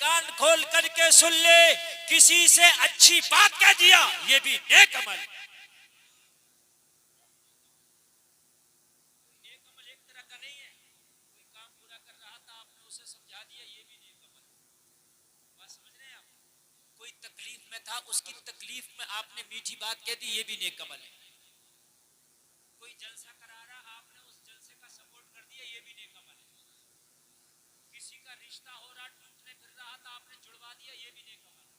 کان کھول کر کے سن لے، کسی سے اچھی بات کہہ دیا یہ بھی نیک عمل. نیک عمل ایک طرح کا نہیں ہے، کوئی کام پورا کر رہا تھا آپ نے اسے سمجھا دیا یہ بھی نیک عمل. بات سمجھ رہے ہیں آپ؟ کوئی تکلیف میں تھا اس کی تکلیف میں آپ نے میٹھی بات کہہ دی یہ بھی نیک عمل ہے. کوئی جلسہ کرا رہا آپ نے اس جلسے کا سپورٹ کر دیا یہ بھی نیک عمل ہے. کسی کا رشتہ ہو رہا ٹوٹنے پھر رہا تھا آپ نے جڑوا دیا یہ بھی نیک عمل ہے.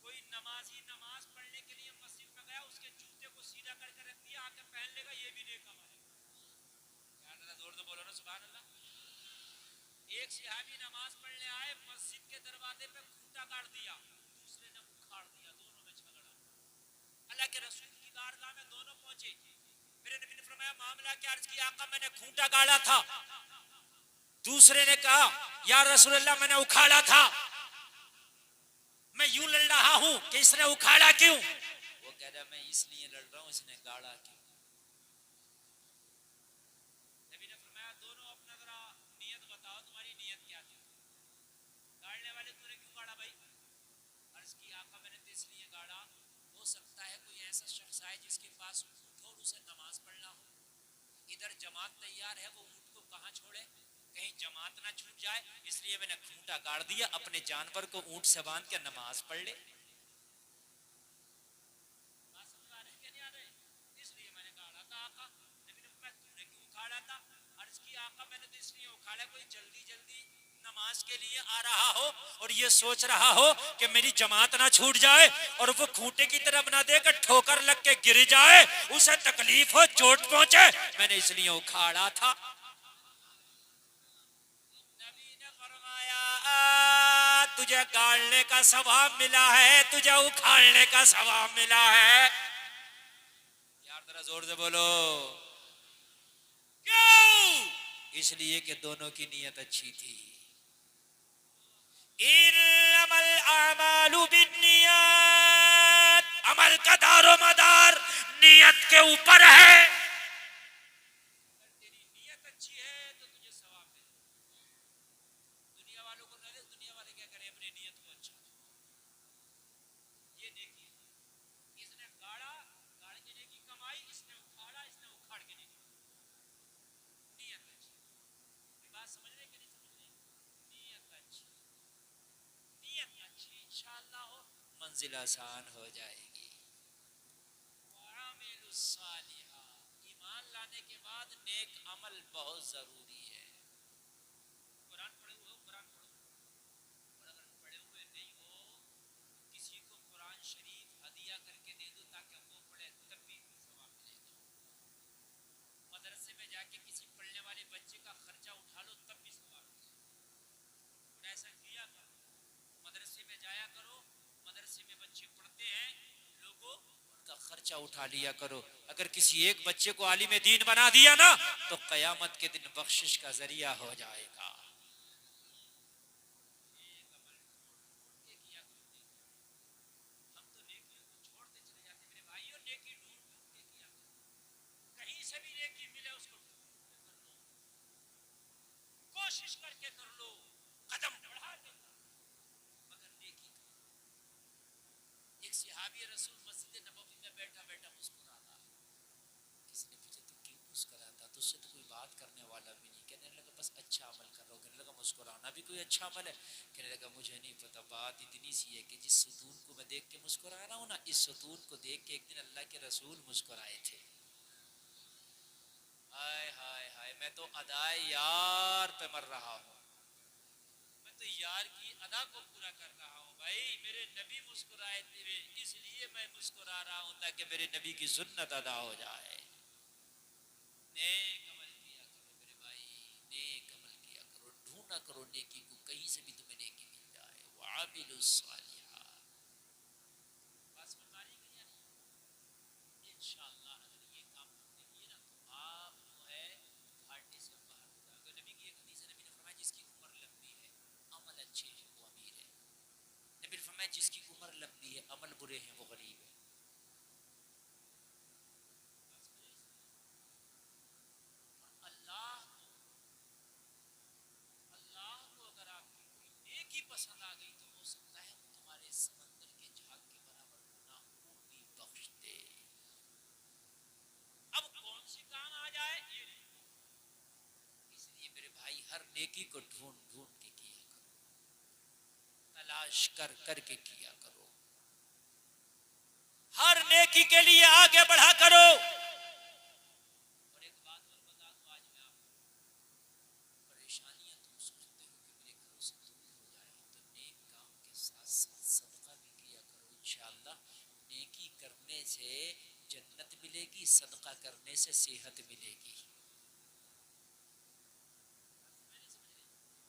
کوئی نمازی نماز پڑھنے کے لیے مسجد میں گیا اس کے جوتے کو سیدھا کر کے رکھ دیا آ کے پہن لے گا یہ بھی نیک عمل ہے. زور سے بولو نا سبحان اللہ. ایک صحابی نماز پڑھنے آئے مسجد کے دروازے پہ کھوٹا گاڑ دیا، دوسرے نے اکھاڑ دیا، دونوں میں جھگڑا. اللہ کے رسول کی بارگاہ میں دونوں پہنچے. میرے نبی نے فرمایا معاملہ کیا؟ عرض کیا آقا میں نے کھوٹا گاڑا تھا. دوسرے نے کہا یا رسول اللہ میں نے اکھاڑا تھا. میں یوں لڑ رہا ہوں کہ اس نے اکھاڑا کیوں؟ وہ کہہ رہا میں اس لیے لڑ رہا ہوں اس نے گاڑا کیوں. نبی نے فرمایا دونوں اپنا ذرا نیت بتاؤ تمہاری نیت کیا تھی؟ گاڑنے والے تو نے کیوں گاڑا بھائی؟ عرض کی آقا میں نے تو اس لیے گاڑا ہو سکتا ہے کوئی ایسا شخص آئے جس کے پاس اونٹ ہو اور اسے نماز پڑھنا ہو، ادھر جماعت تیار ہے وہ اونٹ کو کہاں چھوڑے کہیں جماعت نہ چھوٹ جائے، اس لیے میں نے کھوٹا گاڑ دیا اپنے جانور کو اونٹ سے باندھ کے نماز پڑھ لے. بات سمجھ آ رہے کہ نہیں آ رہے؟ اس لیے میں نے گاڑا تھا آقا. نبی نے فرمایا تم نے کیوں اکھاڑا تھا؟ عرض کی آقا میں نے تو اس لیے اکھاڑا کوئی جلدی جلدی نماز کے لیے آ رہا ہو اور یہ سوچ رہا ہو کہ میری جماعت نہ چھوٹ جائے اور وہ کھوٹے کی طرف نہ دے کر ٹھوکر لگ کے گر جائے، اسے تکلیف ہو چوٹ پہنچے، میں نے اس لیے اکھاڑا تھا. نبی نے فرمایا تجھے گاڑنے کا ثواب ملا ہے تجھے اکھاڑنے کا ثواب ملا ہے. یار ذرا زور سے بولو. کیوں؟ اس لیے کہ دونوں کی نیت اچھی تھی. انما الاعمال بالنیات، عمل کا دار و مدار نیت کے اوپر ہے. اگر تیری نیت اچھی ہے تو تجھے ثواب ملے. دنیا والوں کو نہ دے، دنیا والے کیا کریں اپنی نیت کو اچھا. یہ دیکھیے اس نے گاڑا گاڑ کے نیکی کمائی، اس نے اکھاڑا اس نے اکھاڑ کے نیکی. نیت اچھی. بات سمجھ رہے کہ نہیں سمجھ رہے؟ نیت اچھی، نیت اچھی انشاءاللہ ہو منزل آسان ہو جائے گی. وَعَامِلُ الصَّالِحَاتِ، ایمان لانے کے بعد نیک عمل بہت ضروری ہے. قرآن پڑھے ہوئے ہو قرآن پڑھو، اور اگر پڑھے ہوئے نہیں ہو کسی کو قرآن شریف ہدیہ کر کے دے دو تاکہ وہ پڑھے تب بھی ثواب ملے گا. مدرسے میں جا کے کسی پڑھنے والے بچے کا خرچہ اٹھا لو تب بھی ثواب ملے گا. اور ایسا کیا کرو، مدرسے میں جایا کرو، مدرسے میں بچے پڑھتے ہیں لوگوں ان کا خرچہ اٹھا لیا کرو. اگر کسی ایک بچے کو عالم دین بنا دیا نا تو قیامت کے دن بخشش کا ذریعہ ہو جائے گا. ایک عمل ڈھونڈ کے کیا کرتے ہیں. ہم تو نیکیوں کو چھوڑتے چلے جاتے. میرے بھائیوں نیکی ڈھونڈ ڈھونڈ کے کیا کرو، کہیں سے بھی نیکی ملے اس کو ڈھونڈ کے کر لو، کوشش کر کے کر لو، قدم بڑھا کے کر لو مگر نیکی کرو. ایک صحابی رسول مسجد نبوی میں بیٹھا بیٹھا مسکراتا. کسی نے پوچھا تو کیوں مسکراتا؟ تو اس سے تو کوئی بات کرنے والا بھی نہیں. کہنے لگا بس اچھا عمل کر رہا ہوں. کہنے لگا مسکرانا بھی کوئی اچھا عمل ہے؟ کہنے لگا مجھے نہیں پتا، بات اتنی سی ہے کہ جس ستون کو میں دیکھ کے مسکرا رہا ہوں نا اس ستون کو دیکھ کے ایک دن اللہ کے رسول مسکرائے تھے. ہائے ہائے ہائے میں تو ادائے یار پہ مر رہا ہوں، میں تو یار کی ادا کو پورا کر رہا ہوں. بھائی میرے نبی مسکرائے تھے اس لیے میں مسکرا رہا ہوں تاکہ میرے نبی کی سنت ادا ہو جائے. نیک عمل کیا کرو میرے بھائی، نیک عمل کیا کرو، ڈھونڈا کرو نیکی کو کہیں سے بھی تمہیں نیکی مل جائے. وَعَامِلُوا الصَّالِحَاتِ. بات سمجھ میں آ رہی ہے کہ نہیں؟ انشاءاللہ اگر یہ کام کرتے کیے نا تو آپ جو ہے گھاٹے سے باہر ہو جائے گا. نبی کی ایک حدیث ہے، نبی نے فرمایا جس کی عمر لمبی ہے عمل اچھے ہیں وہ امیر ہے. نبی نے فرمایا جس کی عمر لمبی ہے عمل برے ہیں وہ غریب ہے. اللہ کو اگر آپ کی کوئی نیکی پسند آ گئی تو ہو سکتا ہے وہ تمہارے سمندر کے جھاگ کے برابر گناہ کو بھی بخش دے. اب کون سی کام آ جائے یہ نہیں. اس لیے میرے بھائی ہر نیکی کو ڈھونڈ ڈھونڈ کے کیا کرو, تلاش کر کر کے کیا کرو, ہر نیکی کے لیے آگے بڑھا کرو. اور ایک بات اور بتا دوں, آج میں آپ کو پریشانیاں تم سوچتے ہو کہ میرے گھروں سے دور ہو جائے تو نیک کام کے ساتھ ساتھ صدقہ بھی کیا کرو. انشاءاللہ نیکی کرنے سے جنت ملے گی, صدقہ کرنے سے صحت ملے گی.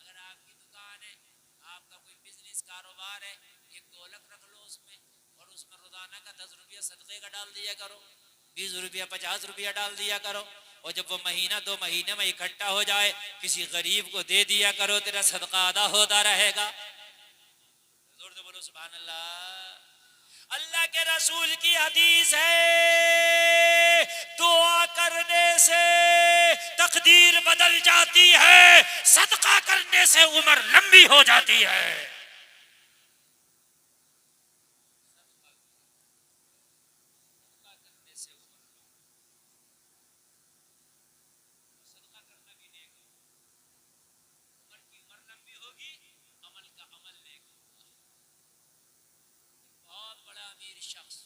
اگر آپ کی دکان ہے, آپ کا کوئی بزنس کاروبار ہے, ایک گولک رکھ لو اس میں, اور اس میں روزانہ کا 10 روپیہ صدقے کا ڈال دیا کرو, 20 روپیہ 50 روپیہ ڈال دیا کرو, اور جب وہ مہینہ 2 مہینے میں اکٹھا ہو جائے کسی غریب کو دے دیا کرو, تیرا صدقہ ادا ہوتا رہے گا. زور سے بولو سبحان اللہ. اللہ کے رسول کی حدیث ہے, دعا کرنے سے تقدیر بدل جاتی ہے, صدقہ کرنے سے عمر لمبی ہو جاتی ہے. صدقہ کرنے سے صدقہ کرنا بھی نیک ہوگا, عمر کی عمر لمبی ہوگی, عمل کا عمل نیک ہوگا. بہت بڑا امیر شخص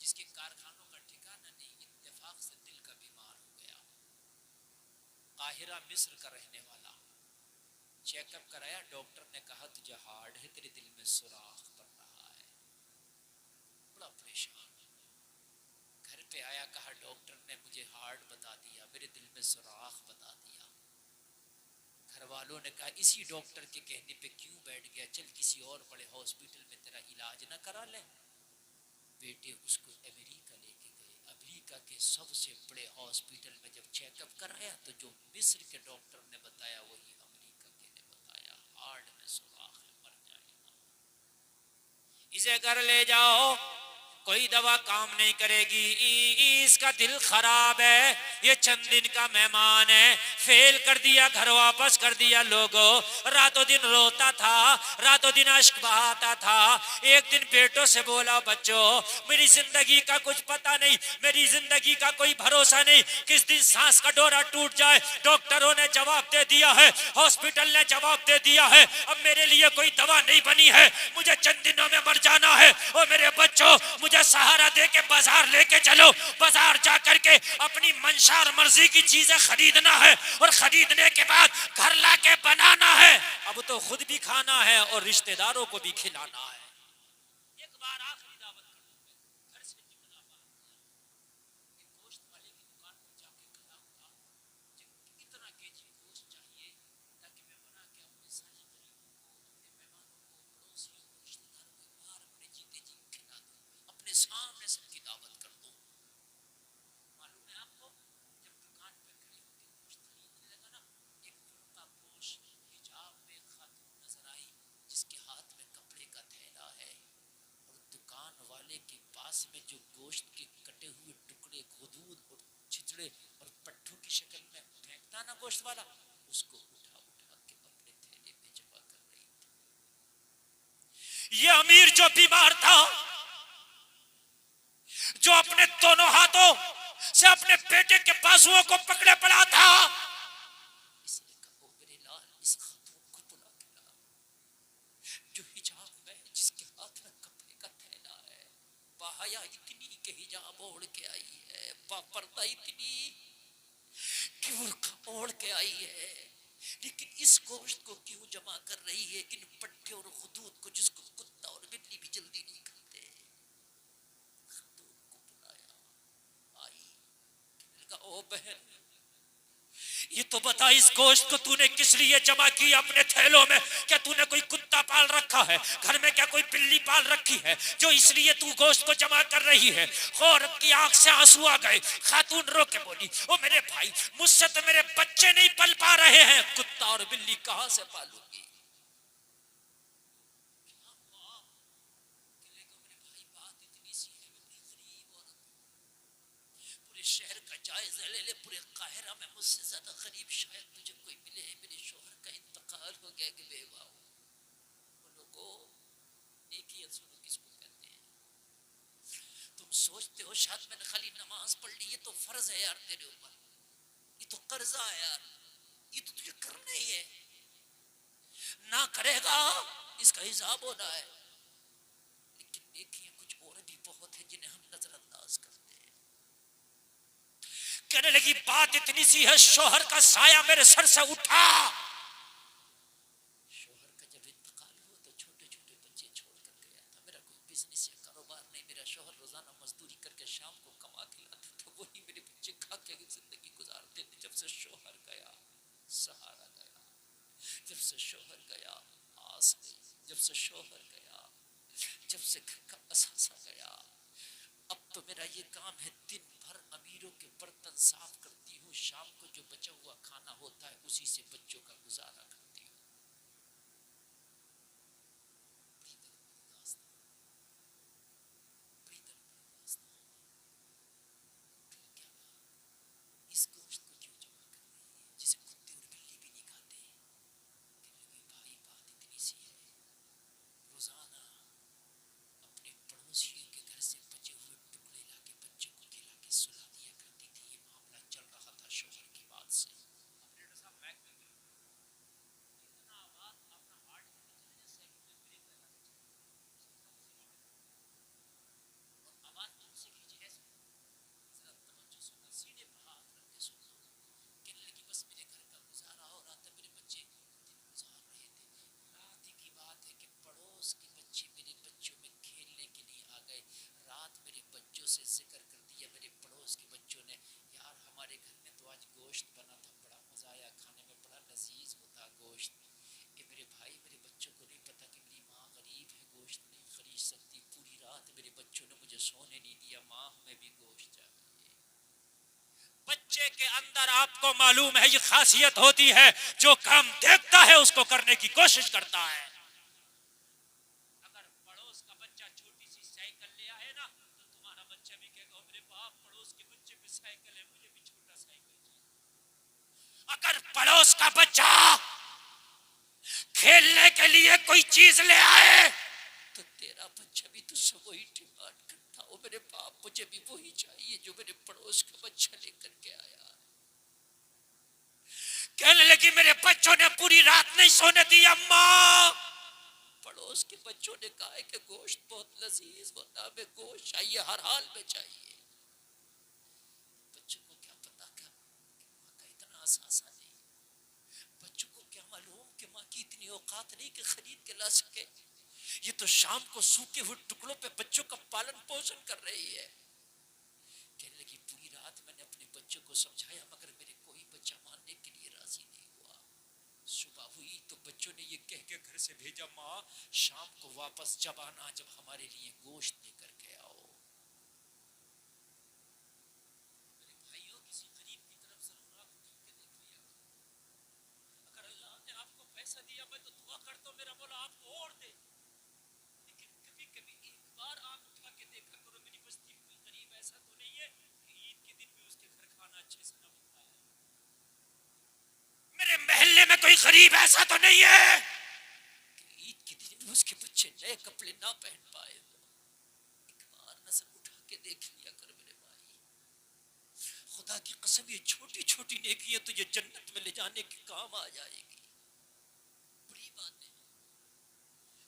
جس کے کارخانوں کا ٹھکانہ نہیں, اتفاق سے دل کا بیمار ہو گیا. قاہرہ مصر کا رہنے والا, چیک اپ کرایا, ڈاکٹر نے کہا تجھے ہارٹ ہے, تیرے دل میں سوراخ پڑ رہا ہے. بڑا پریشان, گھر پہ آیا, کہا ڈاکٹر نے مجھے ہارٹ بتا دیا, میرے دل میں سوراخ بتا دیا. گھر والوں نے کہا اسی ڈاکٹر کے کہنے پہ کیوں بیٹھ گیا, چل کسی اور بڑے ہاسپٹل میں تیرا علاج نہ کرا لیں. بیٹے اس کو امریکہ لے کے گئے. امریکہ کے سب سے بڑے ہاسپٹل میں جب چیک اپ کرایا تو جو مصر کے ڈاکٹر نے بتایا وہی امریکہ کے نے بتایا, ہارٹ میں سوراخ ہے, مر جائے گا. اسے گھر لے جاؤ, کوئی دوا کام نہیں کرے گی, اس کا دل خراب ہے, یہ چند دن کا مہمان ہے, فیل کر دیا, گھر واپس کر دیا. لوگوں راتوں دن روتا تھا, راتوں دن اشک بہاتا تھا. ایک دن بیٹوں سے بولا, بچوں میری زندگی کا کچھ پتہ نہیں, میری زندگی کا کوئی بھروسہ نہیں, کس دن سانس کا ڈورا ٹوٹ جائے. ڈاکٹروں نے جواب دے دیا ہے, ہاسپٹل نے جواب دے دیا ہے, اب میرے لیے کوئی دوا نہیں بنی ہے, مجھے چند دنوں میں مر جانا ہے. اور میرے بچوں مجھے سہارا دے کے بازار لے کے چلو, بازار جا کر کے اپنی منشا اور مرضی کی چیزیں خریدنا ہے, اور خریدنے کے بعد گھر لا کے بنانا ہے. اب تو خود بھی کھانا ہے اور رشتہ داروں کو بھی کھلانا ہے. ایک بار آخری دعوت کر دوں, گھر سے نکلا باہر گیا, ایک گوشت والے کی دکان پر جا کے کھڑا ہوا. اتنا کیجی گوشت چاہیے تاکہ میں بنا کے اپنے سارے غریبوں کو, اپنے مہمانوں کو, پڑوسیوں کو, رشتہ داروں کو ایک بار اپنے جیتے جی کھلا دوں, اپنے سامنے سب کی دعوت کر دوں. معلوم ہے آپ کو, جب دکان پہ کھڑے ہو کے گوشت خریدنے لگا نا, ایک فرقہ پوش حجاب میں خاتون نظر آئی جس کے ہاتھ میں کپڑے کا تھیلا ہے, اور دکان والے کے پاس میں جو گوشت کے کٹے ہوئے ٹکڑے, غدود اور چھچڑے اور پٹھوں کی شکل میں پھینکتا نا گوشت والا, اس کو اٹھا اٹھا کے اپنے تھیلے میں جمع کر رہی تھی. یہ امیر جو بیمار تھا, جو اپنے دونوں ہاتھوں سے اپنے بیٹے کے بازوؤں کو پکڑے پڑا تھا, اس نے کہا او میرے لال, اس خاتون کو بلا کے لا, جو حجاب میں, جس کے ہاتھ میں کپڑے کا تھیلا ہے, باحیا اتنی کہ حجاب اوڑھ کے آئی ہے, باپردہ اتنی کہ برقع اوڑھ کے آئی ہے, لیکن اس گوشت کو کیوں جمع کر رہی ہے, ان پٹھے اور خدود کو جس کو کتا اور بلی بھی جلدی نہیں کھاتے. خاتون کو بلایا, آئی, کہنے لگا او بہن یہ تو بتا اس گوشت کو تو نے کس لیے جمع کیا اپنے تھیلوں میں, کیا تو نے کوئی کتا پال رکھا ہے گھر میں, کیا کوئی بلی پال رکھی ہے جو اس لیے تو گوشت کو جمع کر رہی ہے. عورت کی آنکھ سے آنسو آ گئے, خاتون رو کے بولی, او میرے بھائی مجھ سے تو میرے بچے نہیں پل پا رہے ہیں, کتا اور بلی کہاں سے پالوں گی. پورے شہر کا جائزہ لے لے, پورے قاہرہ میں مجھ سے زیادہ غریب شاید تجھے کوئی ملے. میرے شوہر کا انتقال ہو گیا کہ بیوہ ہوں, شاید میں نے خالی نماز پڑھ لی، یہ تو فرض ہے یار تیرے اوپر، یہ تو قرضہ ہے یار، یہ تو تجھے کرنا ہی ہے، نہ کرے گا اس کا حساب ہونا ہے۔ لیکن دیکھیے کچھ اور بھی بہت ہے جنہیں ہم نظر انداز کرتے ہیں۔ کہنے لگی بات اتنی سی ہے، شوہر کا سایہ میرے سر سے اٹھا۔ شوہر کا جب انتقال ہوا تو چھوٹے چھوٹے بچے چھوڑ کر گیا تھا، میرا کوئی بزنس یا کاروبار نہیں، میرا شوہر روزانہ مزدوری کر کے شام کو کما کے لاتا تھا، وہی میرے بچے کھا کے زندگی گزارتے تھے۔ جب سے شوہر گیا سہارا گیا، جب سے شوہر گیا آس گئی، جب سے شوہر گیا، جب سے گھر کا اثاثہ گیا، اب تو میرا یہ کام ہے، دن بھر امیروں کے برتن صاف کرتی ہوں، شام کو جو بچا ہوا کھانا ہوتا ہے اسی سے بچوں کا گزارا کرتی ہوں۔ اس گوشت کو جو جمع کر رہی ہے جسے کتے اور بلی بھی نہیں کھاتے، کہ بھائی بات اتنی سی ہے، روزانہ اپنے پڑوسیوں کے گھر سے بچے ہوئے ٹکڑے لا کے بچوں کو کھلا کے سلا دیا کرتی تھی۔ یہ معاملہ چل رہا تھا شوہر کی بات سے۔ ڈاکٹر صاحب بیک میں گئے، اتنا آواز اپنا ہارٹ کے نیچے جیسے بریک لگا کے اور آواز دور سے کھینچی ایسے، ذرا توجہ سننا، سینے پہ ہاتھ رکھ کے سننا۔ کہنے لگی بس میرے گھر کا گزارا ہو رہا تھا، میرے بچے دن گزار رہے تھے، رات ہی کی بات ہے کہ پڑوس کے بچے میرے بچوں میں کھیلنے کے لیے آ گئے، رات میرے بچوں سے ذکر کر دیا میرے پڑوس کے بچوں نے، یار ہمارے گھر میں تو آج گوشت بنا تھا، بڑا مزہ آیا کھانے میں، بڑا لذیذ ہوتا گوشت۔ اے میرے بھائی میرے بچوں کو نہیں پتا کہ میری ماں غریب ہے، گوشت نہیں خرید سکتی، پوری رات میرے بچوں نے مجھے سونے نہیں دیا، ماں ہمیں بھی گوشت چاہیے۔ بچے کے اندر آپ کو معلوم ہے یہ خاصیت ہوتی ہے، جو کام دیکھتا ہے اس کو کرنے کی کوشش کرتا ہے۔ اگر پڑوس کا بچہ چھوٹی سی سائیکل لے آئے نا تو تمہارا بچہ بھی کہے گا میرے باپ پڑوس کے بچے پہ سائیکل ہے، مجھے بھی چھوٹا سائیکل چاہیے۔ اگر پڑوس کا بچہ کھیلنے کے لیے کوئی چیز لے آئے تو تیرا بچہ بھی تو سب وہی ڈیمانڈ کرتا ہو، میرے باپ مجھے بھی وہی چاہیے جو میرے پڑوس کا بچہ لے کر کے آیا۔ کہنے لگی میرے بچوں نے پوری رات نہیں سونے دیا، ماں پڑوس کے بچوں نے کہا ہے کہ گوشت بہت لذیذ ہوتا، ہمیں گوشت چاہیے، ہر حال میں چاہیے۔ بچوں کو کیا پتا کہ ماں کا اتنا اثاثہ نہیں، بچوں کو کیا معلوم کہ ماں کی اتنی اوقات نہیں کہ خرید کے لا سکے، یہ تو شام کو سوکھے ہوئے ٹکڑوں پہ بچوں کا پالن پوشن کر رہی ہے۔ کہنے لگی پوری رات میں نے اپنے بچوں کو سمجھایا مگر میرے کوئی بچہ ماننے کے لیے راضی نہیں ہوا۔ صبح ہوئی تو بچوں نے یہ کہہ کے گھر سے بھیجا، ماں شام کو واپس جب آنا جب ہمارے لیے گوشت لے کر کے آؤ۔ میرے بھائیوں کسی غریب کی طرف ضرور آپ اٹھا کے دیکھ لیا کرو، اگر اللہ نے آپ کو پیسہ دیا میں تو دعا کرتا ہوں میرا مولا آپ کو اور دے، لیکن کبھی کبھی ایک بار آپ اٹھا کے دیکھا کرو میری بستی میں کوئی غریب ایسا تو نہیں ہے کہ عید کے دن بھی اس کے گھر کھانا اچھے سے نہ بنتا ہے، میرے محلے میں کوئی غریب ایسا تو نہیں ہے کہ عید کے دن بھی اس کے بچے نئے کپڑے نہ پہن پائے ہو۔ ایک بار نظر اٹھا کے دیکھ لیا کر میرے بھائی، خدا کی قسم یہ چھوٹی چھوٹی نیکیاں تجھے جنت میں لے جانے کے کام آ جائے گی، بڑی باتیں۔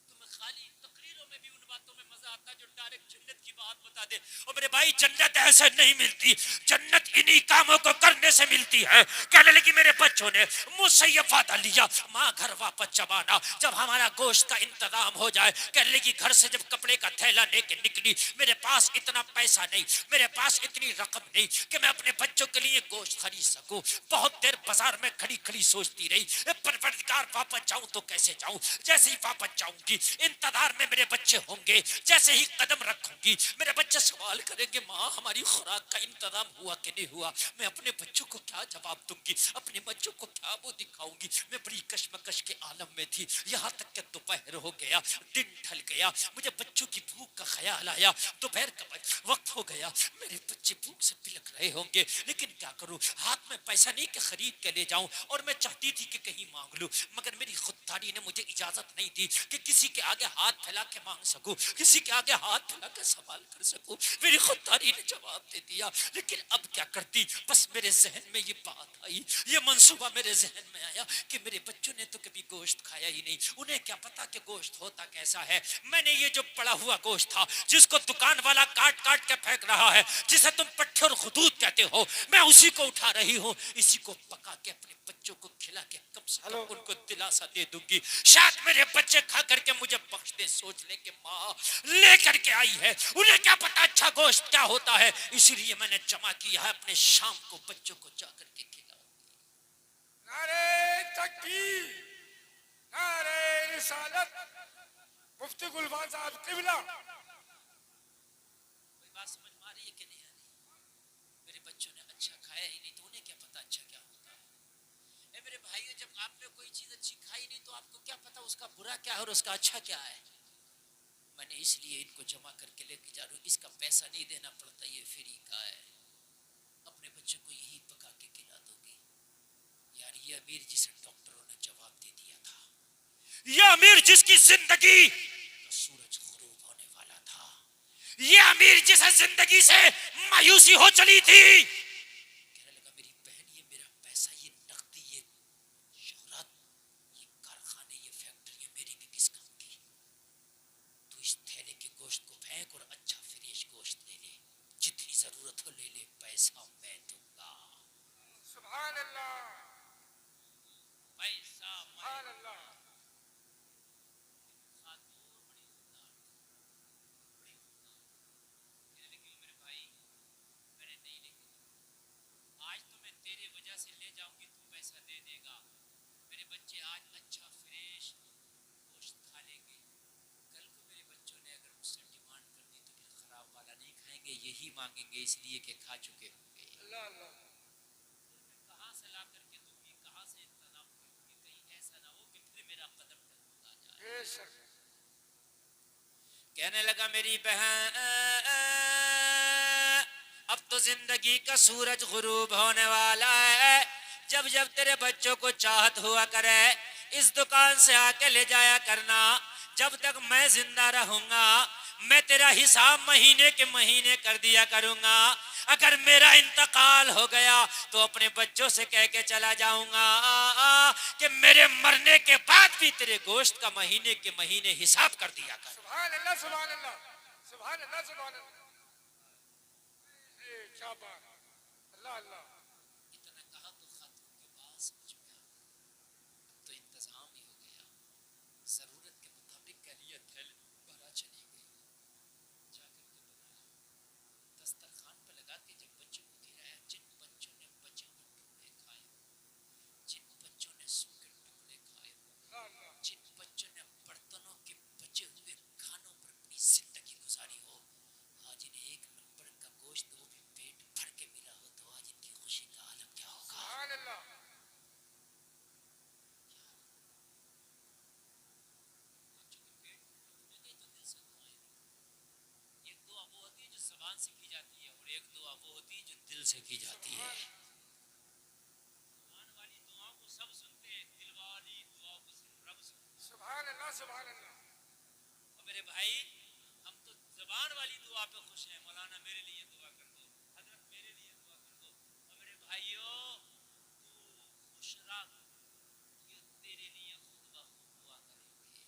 تمہیں خالی تقریروں میں بھی ان باتوں میں مزہ آتا جو ڈائریکٹ جنت کی بات بتا دے، اور میرے بھائی جنت ایسے نہیں ملتی، جنت انہی کاموں کو کرنے سے ملتی ہے۔ کہنے لگی میرے بچوں نے مجھ سے یہ وعدہ لیا، ماں گھر واپس جب آنا جب ہمارا گوشت کا انتظام ہو جائے، کہنے لگی گھر سے جب کپڑے کا تھیلا لے کے نکلی، میرے پاس اتنا پیسہ نہیں، میرے پاس اتنی رقم نہیں کہ میں اپنے بچوں کے لیے گوشت خرید سکوں۔ بہت دیر بازار میں کھڑی کھڑی سوچتی رہی، پروردگار واپس جاؤں تو کیسے جاؤں، جیسے ہی واپس جاؤں گی انتظار میں میرے بچے ہوں گے، جیسے ہی قدم رکھوں گی میرے بچے سوال کریں گے ماں ہماری خوراک کا انتظام ہوا کہ نہیں ہوا، میں اپنے بچوں کو کیا جواب دوں گی، اپنے بچوں کو کیا وہ دکھاؤں گی۔ میں بڑی کشمکش کے عالم میں تھی، یہاں تک کہ دوپہر ہو گیا، دن ڈھل گیا، مجھے بچوں کی بھوک کا خیال آیا، دوپہر کا وقت ہو گیا، میرے بچے بھوک سے پلک رہے ہوں گے، لیکن کیا کروں، ہاتھ میں پیسہ نہیں کہ خرید کے لے جاؤں، اور میں چاہتی تھی کہ کہیں مانگ لوں مگر میری خودداری نے مجھے اجازت نہیں دی کہ کسی کے آگے ہاتھ پھیلا کے مانگ سکوں، کسی کے آگے ہاتھ پھیلا کے سوال کر سکوں. میری خودداری نے جواب دے دیا. لیکن اب کیا کرتی؟ بس میرے ذہن میں یہ بات آئی, یہ منصوبہ میرے ذہن میں آیا کہ میرے بچوں نے تو کبھی گوشت کھایا ہی نہیں, انہیں کیا پتا کہ گوشت ہوتا کیسا ہے. میں نے یہ جو پڑا ہوا گوشت تھا جس کو دکان والا کاٹ کاٹ کے پھینک رہا ہے, جسے تم پٹھے اور خدود کہتے ہو, میں اسی کو اٹھا رہی ہوں, اسی کو پکا کے اپنے بچوں کو کھلا کے کم سے کم ان کو دلاسا دے دوں گی. شاید میرے بچے کھا کر کے مجھے بخش دے, سوچ لے کہ ماں لے کر کے آئی ہے, انہیں کیا پتا اچھا گوشت کیا ہوتا ہے. اسی لیے میں نے جمع کیا ہے اپنے شام کو بچوں کو جا کر کے کھلاؤں. نعرہ تکبیر, نعرہ رسالت, مفتی گلفان صاحب قبلہ. کوئی بات سمجھ میں آ رہی ہے کہ نہیں آ رہی؟ میرے بچوں نے اچھا کھایا ہی نہیں تو انہیں کیا پتا اچھا کیا ہوتا ہے. اے میرے بھائیو, جب آپ نے کوئی چیز اچھی کھائی نہیں تو آپ کو کیا پتا اس کا برا کیا ہے اور اس کا اچھا کیا ہے. میں نے اس لیے ان کو جمع کر کے لے کے جا رہا ہوں, اس کا پیسہ نہیں دینا پڑتا, یہ فری کا ہے. اپنے بچوں کو یہی پکا کے کھلا دو گی. یار یہ امیر جسے ڈاکٹروں نے جواب دے دیا تھا, یہ امیر جس کی زندگی کا سورج غروب ہونے والا تھا, یہ امیر جسے زندگی سے مایوسی ہو چلی تھی, کہنے لگا میری بہن یہ میرا پیسہ, یہ نقدی, یہ شہرت, یہ کارخانے, یہ فیکٹری میری بھی کس کام کی. تو اس تھیلے کے گوشت کو پھینک اور اچھا فریش گوشت لے لے, جتنی ضرورت ہو لے لے, پیسہ میں دوں گا. سبحان اللہ, پیسہ سبحان اللہ. آج تو میں تیرے وجہ سے لے جاؤں گی, تو پیسہ دے دے گا. میرے بچے آج اچھا فریش گوشت کھا لیں گے, کل کو میرے بچوں نے اگر مجھ سے ڈیمانڈ کر دی تو پھر خراب والا نہیں کھائیں گے, یہی مانگیں گے, اس لیے کہ کھا چکے ہوں گے. اللہ اللہ. میں کہاں سے لا کر کے دوں گی, کہاں سے انتظام کروں گی, کہیں ایسا نہ ہو کہ پھر میرا قدم ٹکا جائے. بے شک. کہنے لگا میری بہن اب تو زندگی کا سورج غروب ہونے والا ہے, جب جب تیرے بچوں کو چاہت ہوا کرے اس دکان سے آ کے لے جایا کرنا. جب تک میں زندہ رہوں گا میں تیرا حساب مہینے کے مہینے کر دیا کروں گا. اگر میرا انتقال ہو گیا تو اپنے بچوں سے کہہ کے چلا جاؤں گا کہ میرے مرنے کے بعد بھی تیرے گوشت کا مہینے کے مہینے حساب کر دیا کر. سبحان اللہ, سبحان اللہ, سبحان اللہ, سبحان اللہ. کیا بات, اللہ اللہ. اتنا کہا تو خاتون کے پاس سمجھ میں آ گیا, اب تو انتظام ہی ہو گیا. ضرورت کے مطابق کہہ لیا تھیلے بھرا چلی گئی, جا کر کے بنایا, دسترخوان پہ لگا کے جب بچوں کو کھلایا, جن بچوں نے بچے ہوئے ٹکڑے کھائے ہو, جن بچوں نے سوکھے ٹکڑے کھائے ہو, جن بچوں نے برتنوں کے بچے ہوئے کھانوں پر اپنی زندگی گزاری ہو, آج انہیں ایک نمبر کا گوشت وہ بھی پیٹ بھر کے ملا ہو تو آج ان کی خوشی کا عالم کیا ہوگا. سبحان اللہ. بچوں کے پیٹ میں گئی تو دل سے دعائیں نہیں. ایک دعا وہ ہوتی ہے جو زبان سے کی جاتی ہے, اور ایک دعا وہ ہوتی ہے جو دل سے کی جاتی ہے. زبان والی دعاؤں کو سب سنتے ہیں, دل والی دعاؤں کو صرف رب سنتا ہے. سبحان اللہ, سبحان اللہ. اور میرے بھائی ہم تو زبان والی دعا پہ خوش ہیں, مولانا میرے لیے دعا کر دو, حضرت میرے لیے دعا کر دو. اور میرے بھائیوں تو خوش رکھ, یہ تیرے لیے خود بخود دعا کریں گے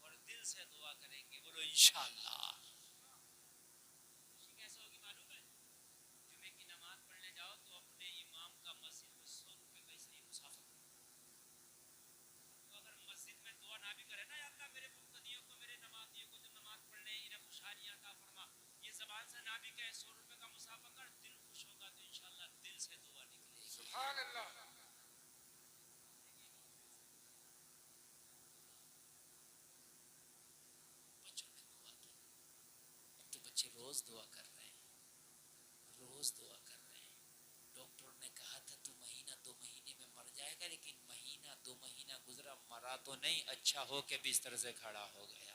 اور دل سے دعا کریں گے. بولو انشاءاللہ. خوشی کیسے ہوگی معلوم ہے؟ جمعے کی نماز پڑھنے جاؤ تو اپنے امام کا مسجد میں 100 روپے کا اس لیے مسافر, تو اگر مسجد میں دعا نہ بھی کرے نا, یا اللہ میرے مقتدیوں کو, میرے نمازیوں کو جو نماز پڑھنے انہیں خوشحالیاں عطا فرما, یہ زبان سے نہ بھی کہے 100 روپے کا مسافر کر, دل خوش ہوگا تو انشاءاللہ دل سے دعا نکلے گی. سبحان اللہ. بچوں نے دعا کی, اب تو بچے روز دعا کر رہے ہیں, روز دعا کر رہے ہیں. ڈاکٹر نے کہا تھا تو مہینہ 2 مہینے میں مر جائے گا, لیکن مہینہ 2 مہینہ گزرا, مرا تو نہیں, اچھا ہو کے بستر سے کھڑا ہو گیا.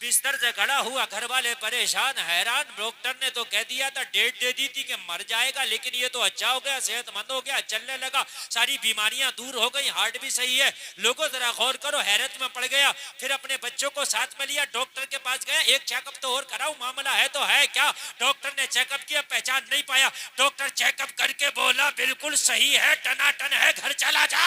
بستر سے کھڑا ہوا, گھر والے پریشان حیران. ڈاکٹر نے تو کہہ دیا تھا, ڈیٹ دے دی تھی کہ مر جائے گا, لیکن یہ تو اچھا ہو گیا, صحت مند ہو گیا, چلنے لگا, ساری بیماریاں دور ہو گئی, ہارٹ بھی صحیح ہے. لوگوں ذرا غور کرو, حیرت میں پڑ گیا. پھر اپنے بچوں کو ساتھ میں لیا, ڈاکٹر کے پاس گیا, ایک چیک اپ تو اور کراؤ, معاملہ ہے تو ہے کیا. ڈاکٹر نے چیک اپ کیا, پہچان نہیں پایا. ڈاکٹر چیک اپ کر کے بولا بالکل صحیح ہے, ٹناٹن ہے, گھر چلا جا.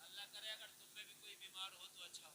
اللہ کرے اگر تم میں بھی کوئی بیمار ہو تو اچھا ہو.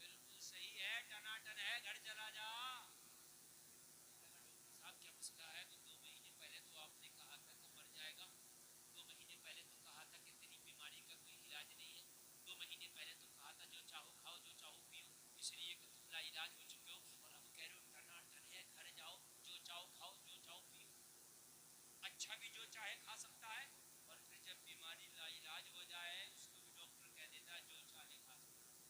بالکل صحیح ہے, ٹناٹن ہے, گھر چلا جا. صاحب کیا مسئلہ ہے؟ تو 2 مہینے پہلے تو آپ نے کہا تھا کہ مر جائے گا. 2 مہینے پہلے تو کہا تھا کہ تیری بیماری کا کوئی علاج نہیں ہے. 2 مہینے پہلے تو کہا تھا جو چاہو کھاؤ, جو چاہو پیو, اس لیے کہ تم لا علاج ہو چکے ہو. اور اب کہہ رہے ہو ٹناٹن ہے, گھر جاؤ, جو چاہو کھاؤ, جو چاہو پیو. اچھا بھی جو چاہے کھا سکتا ہے, اور پھر جب بیماری لا علاج ہو جائے اس کو بھی ڈاکٹر کہہ دیتا ہے جو چاہے کھا سکتا ہے.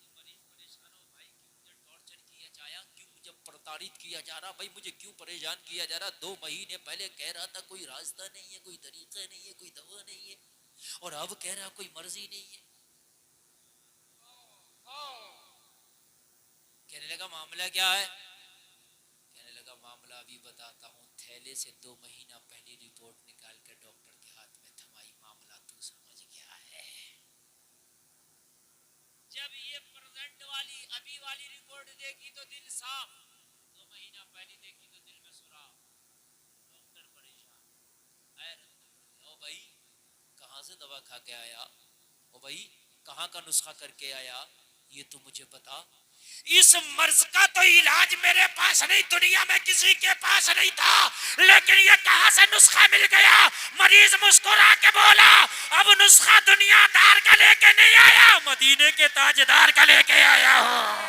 یہ مریض پریشان ہو, بھائی کیوں مجھے ٹارچر کیا جایا, کیوں مجھے پرتاڑت کیا جا رہا, بھائی مجھے کیوں پریشان کیا جا رہا. 2 مہینے پہلے کہہ رہا تھا کوئی راستہ نہیں ہے, کوئی طریقہ نہیں ہے, کوئی دوا نہیں ہے, اور اب کہہ رہا کوئی مرضی نہیں ہے. کہنے لگا معاملہ کیا ہے؟ کہنے لگا معاملہ ابھی بتاتا ہوں. تھیلے سے 2 مہینہ پہلی رپورٹ نکال کر ڈاکٹر کے ہاتھ میں تھمائی. معاملہ تو سمجھ گیا ہے. جب یہ پریزنٹ والی ابھی والی رپورٹ دیکھی تو دل صاف, 2 مہینہ پہلی دیکھی تو دل میں سراخ. ڈاکٹر پریشان, او بھائی کہاں سے دوا کھا کے آیا, او بھائی کہاں کا نسخہ کر کے آیا, یہ تو مجھے بتا. اس مرض کا تو علاج میرے پاس نہیں, دنیا میں کسی کے پاس نہیں تھا, لیکن یہ کہاں سے نسخہ مل گیا. مریض مسکرا کے بولا اب نسخہ دنیا دار کا لے کے نہیں آیا, مدینے کے تاجدار کا لے کے آیا ہوں.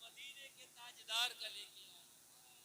مدینے کے تاجدار کا لے کے آیا,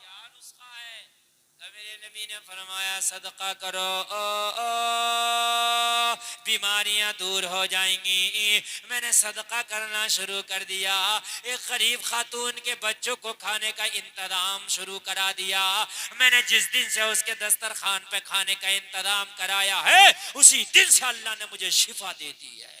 کیا نسخہ ہے؟ میرے نبی نے فرمایا صدقہ کرو, بیماریاں دور ہو جائیں گی. میں نے صدقہ کرنا شروع کر دیا, ایک غریب خاتون کے بچوں کو کھانے کا انتظام شروع کرا دیا. میں نے جس دن سے اس کے دسترخوان پہ کھانے کا انتظام کرایا ہے, اسی دن سے اللہ نے مجھے شفا دے دی ہے.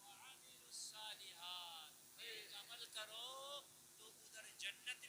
وَعَمِلُوا الصَّالِحَاتِ, نیک عمل کرو تو ادھر جنت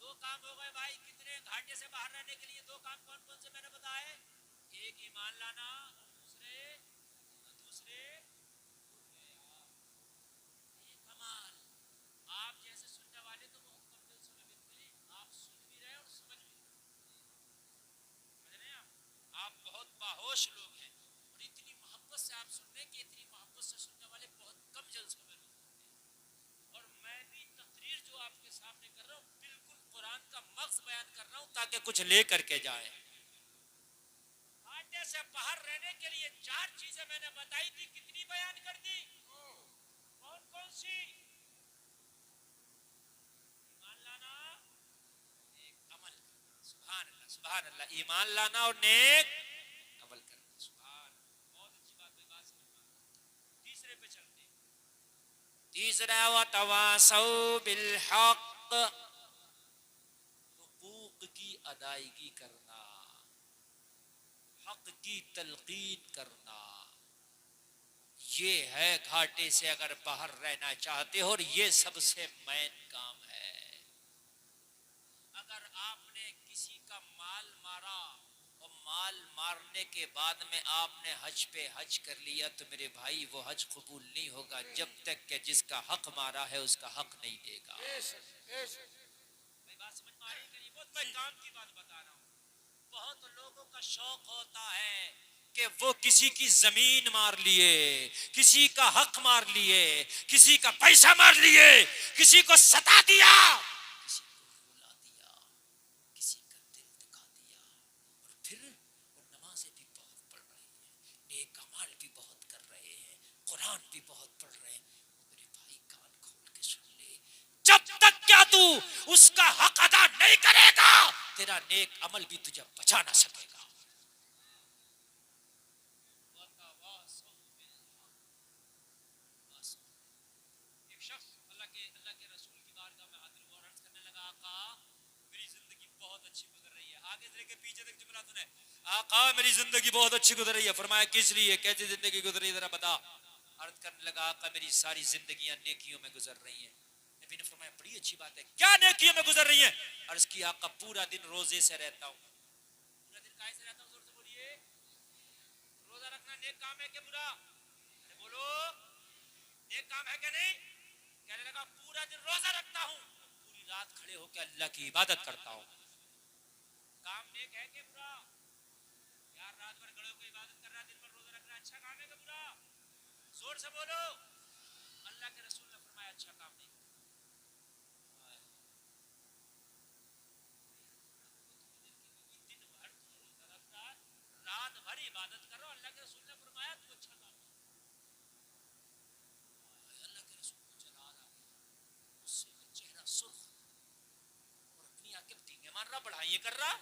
2 کام ہو گئے بھائی. کتنے گھاٹے سے باہر رہنے کے لیے 2 کام کون کون سے میں نے بتائے؟ ایک ایمان لانا, اور دوسرے کمال. آپ جیسے سننے والے تو بہت کم دل سے ملتے ہیں, آپ سن بھی رہے اور سمجھ بھی رہے. سمجھ رہے ہیں آپ بہت باہوش لوگ ہیں, اور اتنی محبت سے آپ سن رہے ہیں کہ اتنی محبت سے سننے والے بہت کم جلسوں میں لوگ ہوتے ہیں. اور میں بھی تقریر جو آپ کے سامنے کر رہا ہوں بالکل قرآن کا مغز بیان کر رہا ہوں تاکہ کچھ لے کر کے جائے. گھاٹے سے باہر رہنے کے لیے 4 چیزیں میں نے بتائی تھی, کتنی بیان کر دی؟ کون کون سی؟ ایمان لانا, نیک عمل کرنا. سبحان اللہ سبحان اللہ, ایمان لانا اور نیک عمل کرنا. سبحان اللہ, بہت اچھی بات ہے, بات سمجھ میں. تیسرے پہ چلتے ہیں. تیسرا وتواصوا بالحق, حقوق کی ادائیگی کرنا, حق کی تلقین کرنا. یہ ہے گھاٹے سے اگر باہر رہنا چاہتے ہو, اور یہ سب سے مین کام ہے. اگر آپ نے کسی کا مال مارا اور مال مارنے کے بعد میں آپ نے حج پہ حج کر لیا, تو میرے بھائی وہ حج قبول نہیں ہوگا جب تک کہ جس کا حق مارا ہے اس کا حق نہیں دے گا. میں بات سمجھ میں آ رہی ہے کہ نہیں؟ بہت میں کام کی بات بتا رہا ہوں. بہت لوگوں کا شوق ہوتا ہے کہ وہ کسی کی زمین مار لیے, کسی کا حق مار لیے, کسی کا پیسہ مار لیے, کسی کو ستا دیا, کسی کو رلا دیا, کسی کا دل دکھا دیا, اور پھر وہ نمازیں بھی بہت پڑھ رہے ہیں, نیک اعمال بھی بہت کر رہے ہیں, قرآن بھی بہت پڑھ رہے ہیں. میرے بھائی کان کھول کے سن لے, جب تک کیا تو اس کا حق ادا نہیں نہیں کرے گا تیرا نیک عمل بھی تجھے بچا نہ سکے گا. ایک شخص اللہ کے رسول کی بارگاہ میں حاضر ہوا اور عرض کرنے لگا آقا میری زندگی بہت اچھی گزر رہی ہے. آگے سے لے کے پیچھے تک جملہ سنے. آقا میری زندگی بہت اچھی گزر رہی ہے. فرمایا کس لیے, کیسی زندگی گزر رہی ہے ذرا بتا. عرض کرنے لگا آقا میری ساری زندگیاں نیکیوں میں گزر رہی ہیں. نبی نے فرمایا بڑی اچھی بات ہے, کیا نیکیوں میں گزر رہی ہیں؟ عرض کی آقا پورا دن روزے سے رہتا ہوں. پورا دن کائے سے رہتا ہوں؟ زور سے بولیے. روزہ رکھنا نیک کام ہے کہ برا؟ ارے بولو نیک کام ہے کہ نہیں؟ کہنے لگا پورا دن روزہ رکھتا ہوں, پوری رات کھڑے ہو کے اللہ کی عبادت کرتا ہوں. کام نیک ہے کہ برا؟ یار رات بھر کھڑے ہو کے عبادت کر رہا ہے, دن بھر روزہ رکھ رہا ہے, اچھا کام ہے کہ برا؟ زور سے بولو. اللہ کے رسول نے فرمایا اچھا کام نہیں. دن بھر تو روزہ رکھتا ہے, رات بھر عبادت کرو, اللہ کے رسول نے فرمایا تو اچھا کام نہیں. اللہ کے رسول کو چلا آ رہا, اس سے چہرہ سرخ اور اپنی آنکھیں ٹینگے مار رہا, بڑھائیے کر رہا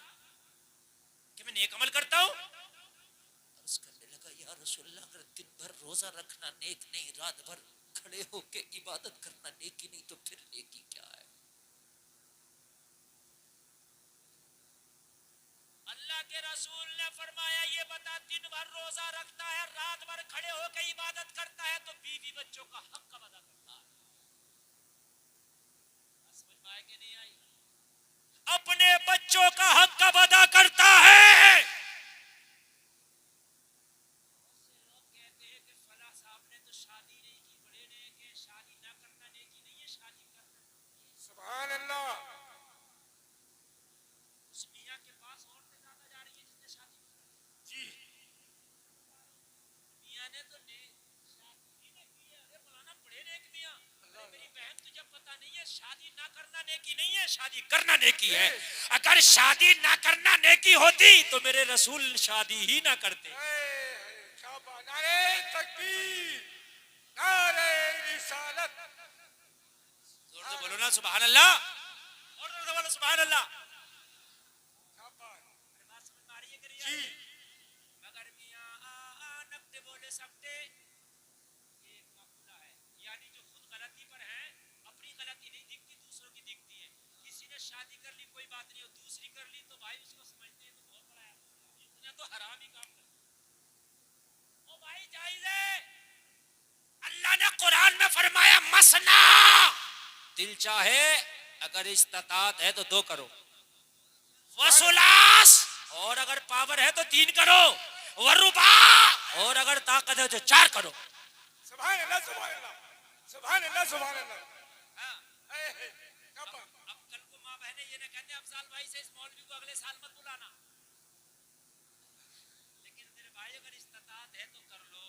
کہ میں نیک عمل کرتا ہوں. عرض کرنے لگا یا رسول اللہ اگر دن بھر روزہ رکھنا نیک نہیں, رات بھر کھڑے ہو کے عبادت کرنا نیکی نہیں, تو پھر نیکی کیا ہے؟ اللہ کے رسول نے فرمایا یہ بتا دن بھر روزہ رکھتا ہے, رات بھر کھڑے ہو کے عبادت کرتا ہے, تو بیوی بچوں کا حق کب ادا کرتا ہے؟ سمجھ میں آئے کہ نہیں آئی؟ اپنے بچوں کا حق کب ادا کرتا ہے؟ لوگ کہتے ہیں کہ فلاں صاحب نے تو شادی نہیں کی, بڑے نیک ہیں, شادی نہ کرنا نیکی نہیں ہے, شادی کرنا. سبحان اللہ. اس میاں کے پاس عورتیں زیادہ جا رہی ہیں جس نے شادی کی. جی میاں نے تو شادی نہیں کی ہے. ارے مولانا بڑے نیک میاں. ارے میری بہن تجھے پتہ نہیں ہے شادی نہ کرنا نیکی نہیں ہے, شادی کرنا نیکی ہے. اگر شادی نہ کرنا نیکی ہوتی تو میرے رسول شادی ہی نہ کرتے. نعرے تکبیر, نعرے رسالت. زور سے بولو نا سبحان اللہ, اور زور سے بولو سبحان اللہ. ارے بات سمجھ میں آ رہی ہے کہ نہیں آ رہی ہے؟ مگر میاں نقد بولے سکتے یہ ایک معقولہ ہے, یعنی جو خود غلطی پر ہے اپنی غلطی نہیں دکھتی, دوسروں کی دکھتی ہے. کسی نے شادی کر لی کوئی بات نہیں, اور دوسری کر لی تو بھائی اس کو سمجھتے ہیں تو بہت بڑا ہے, اس نے تو حرام ہی کام کر دیا. او بھائی جائز ہے. اللہ نے قرآن میں فرمایا مسنا, دل چاہے اگر استطاعت ہے تو 2 کرو, وسلاس اور اگر پاور ہے تو 3 کرو, وربا اور اگر طاقت ہے تو 4 کرو. سبحان اللہ, سبحان اللہ, سبحان اللہ, سبحان اللہ. اب کل کو ماں بہنیں یہ نہ کہتے افضال بھائی سے اس مولوی کو اگلے سال مت بلانا, لیکن میرے بھائی اگر استطاعت ہے تو کر لو.